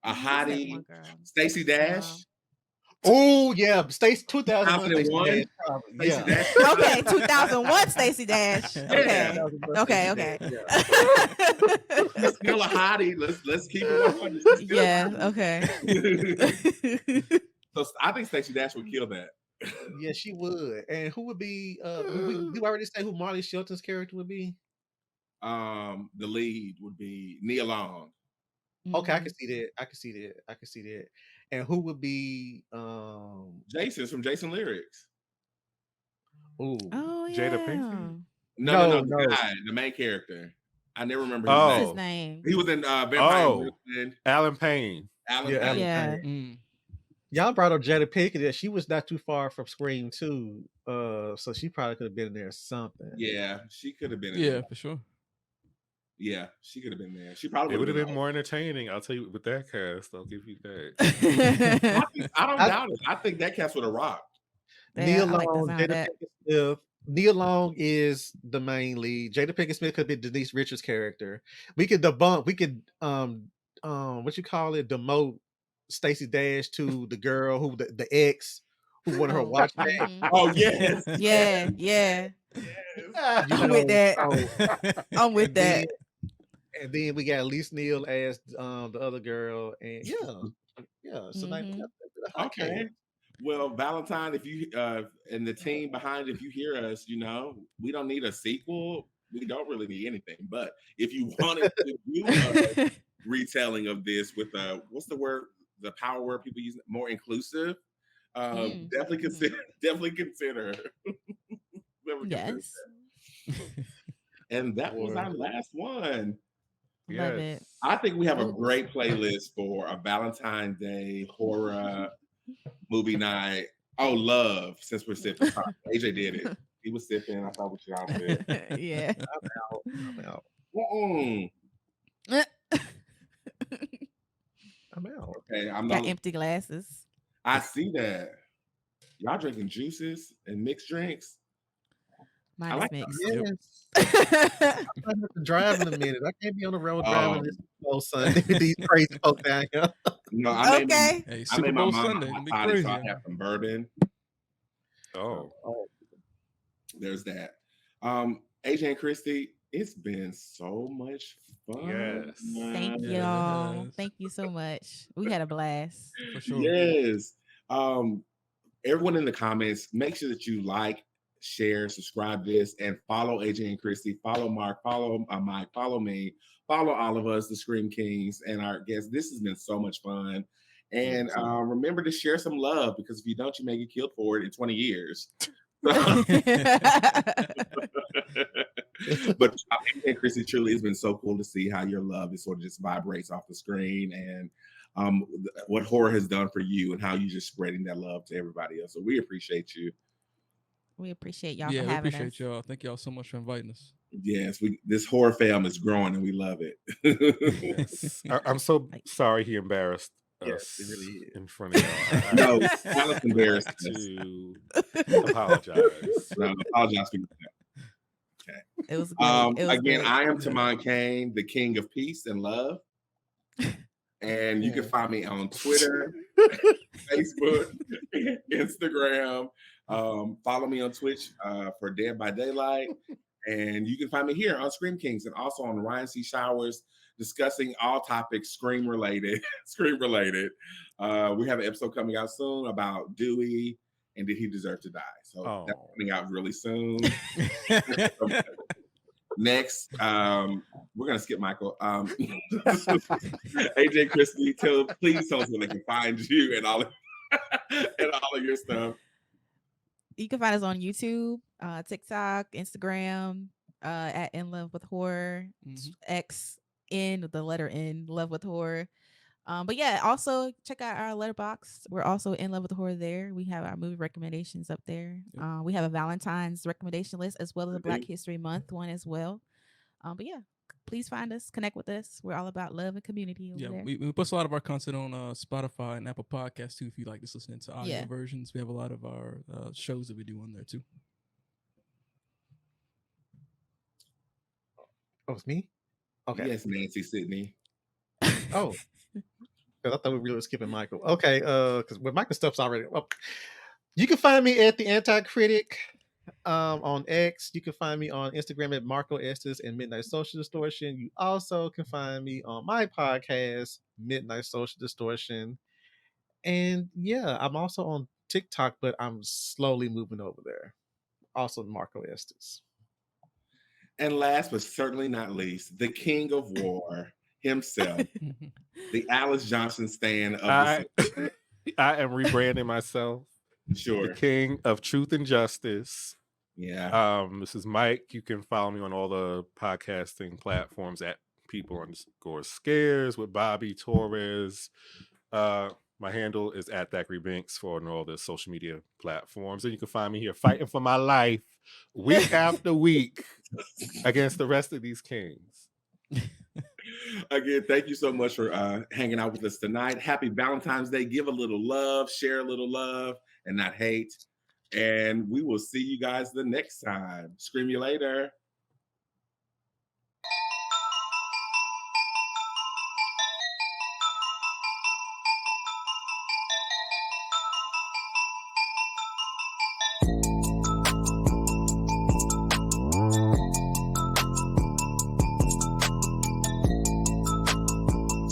A Who's that hottie. one girl? Stacey Dash. Oh yeah, Stacey 2001. 2001? Stacey Dash, probably. Stacey Yeah. Dash. Okay, 2001 Stacey Dash. Okay. Yeah. Okay. She's still a hottie. Let's keep it 100. She's still a Yeah. hottie. Okay. So I think Stacey Dash would kill that. Yeah, she would. And who would be? We already say who Marley Shelton's character would be. The lead would be Nia Long. Okay, I can see that. I can see that. And who would be? Jason's from Jason Lyrics. Ooh. Oh yeah. Jada Pinkett? No, No. the guy, the main character. I never remember his Oh. What's name. his name? He was in Vampire Oh. Brooklyn. Alan Payne. Alan Yeah, Payne. Yeah. Mm. Y'all brought up Jada Pinkett. That she was not too far from Scream 2. So she probably could have been in there or something. Yeah, she could have been in Yeah, there. for sure. Yeah, she could have been there. She probably It would would have been more entertaining. I'll tell you with that cast. I'll give you that. I don't doubt it. I think that cast would have rocked. Neil I like the Long, sound of Jada that. Pinkett Smith. Neil Long is the main lead. Jada Pinkett Smith could be Denise Richards' character. We could demote Stacey Dash to the girl who the ex who wanted her watch back. Mhm. Oh yes. Yeah. I'm with that. I'm with that. And then we got Elise Neal as the other girl, and yeah. So like, Mhm. Okay. Well, Valentine, if you and the team behind, if you hear us, we don't need a sequel. We don't really need anything. But if you wanted to do a retelling of this with what's the word? The power word people use, more inclusive. Definitely consider. Definitely consider. Yes. And that was our last one. Love it. I think we have a great playlist for a Valentine's Day horror movie night. Oh, love, since we're sipping. AJ did it. He was sipping. I thought what y'all did. Yeah. I'm out. I'm out. Okay, I'm Got not. empty glasses. I see that. Y'all drinking juices and mixed drinks. Mine I is like mixed. Yes. I'm gonna have to drive in a minute. I can't be on the road driving this whole Sunday with these crazy folks down here. No, I made Okay. Hey, I Super made my Bowl mom Sunday. a Gonna be hot toddy, crazy. so I have some bourbon. Oh. There's that. AJ and Kristie, it's been so much fun. Yes. Thank Yeah, y'all. yes. Thank you so much. We had a blast. For sure. Yes. Everyone in the comments, make sure that you like, share, subscribe this, and follow AJ and Kristie. Follow Mark. Follow Mike. Follow me. Follow all of us, the Sceam Kingz, and our guests. This has been so much fun. And remember to share some love, because if you don't, you may get killed for it in 20 years. But and Kristie, truly, it's been so cool to see how your love is sort of just vibrates off the screen, and what horror has done for you, and how you just spreading that love to everybody else. So we appreciate you. We appreciate y'all Yeah, for we having appreciate us. y'all. Thank y'all so much for inviting us. Yes, this horror fam is growing, and we love it. Yes. I'm so sorry he embarrassed us it really is. in front of y'all. No, Alex embarrassed us. To apologize. No, apologize for that. Okay. It was great. It was Again, great. I am TaMon Kane, the king of peace and love. And you can find me on Twitter, Facebook, Instagram. Follow me on Twitch for Dead by Daylight. And you can find me here on Sceam Kingz and also on Ryan C. Showers, discussing all topics Scream related. We have an episode coming out soon about Dewey and did he deserve to die? So that's coming out really soon. Next, we're gonna skip Michael. AJ, Kristie, please tell us where they can find you and all of your stuff. You can find us on YouTube, TikTok, Instagram, at In Love with Horror, X in the letter N, Love with Horror. But yeah, also check out our letterbox. We're also In Love with Horror there. We have our movie recommendations up there. We have a Valentine's recommendation list as well as a Black History Month one as well. But yeah, please find us, connect with us. We're all about love and community over there. We post a lot of our content on Spotify and Apple Podcasts too. If you like just listening to audio versions, we have a lot of our shows that we do on there too. Oh, it's me? Okay. Yes, Nancy Sydney. Oh. Because I thought we really were skipping Michael. Okay, because Michael stuff's already. Well, you can find me at the Anti-Critic on X. You can find me on Instagram at Marco Estes and Midnight Social Distortion. You also can find me on my podcast, Midnight Social Distortion. And yeah, I'm also on TikTok, but I'm slowly moving over there. Also, Marco Estes. And last but certainly not least, the king of war himself, the Alice Johnson stand of I am rebranding myself. Sure. The king of truth and justice. Yeah. This is Mike. You can follow me on all the podcasting platforms at people_scares with Bobby Torres. My handle is at Thackeray Binks for all the social media platforms. And you can find me here fighting for my life week after week against the rest of these kings. Again, thank you so much for hanging out with us tonight. Happy Valentine's Day. Give a little love, share a little love, and not hate. And we will see you guys the next time. Scream you later.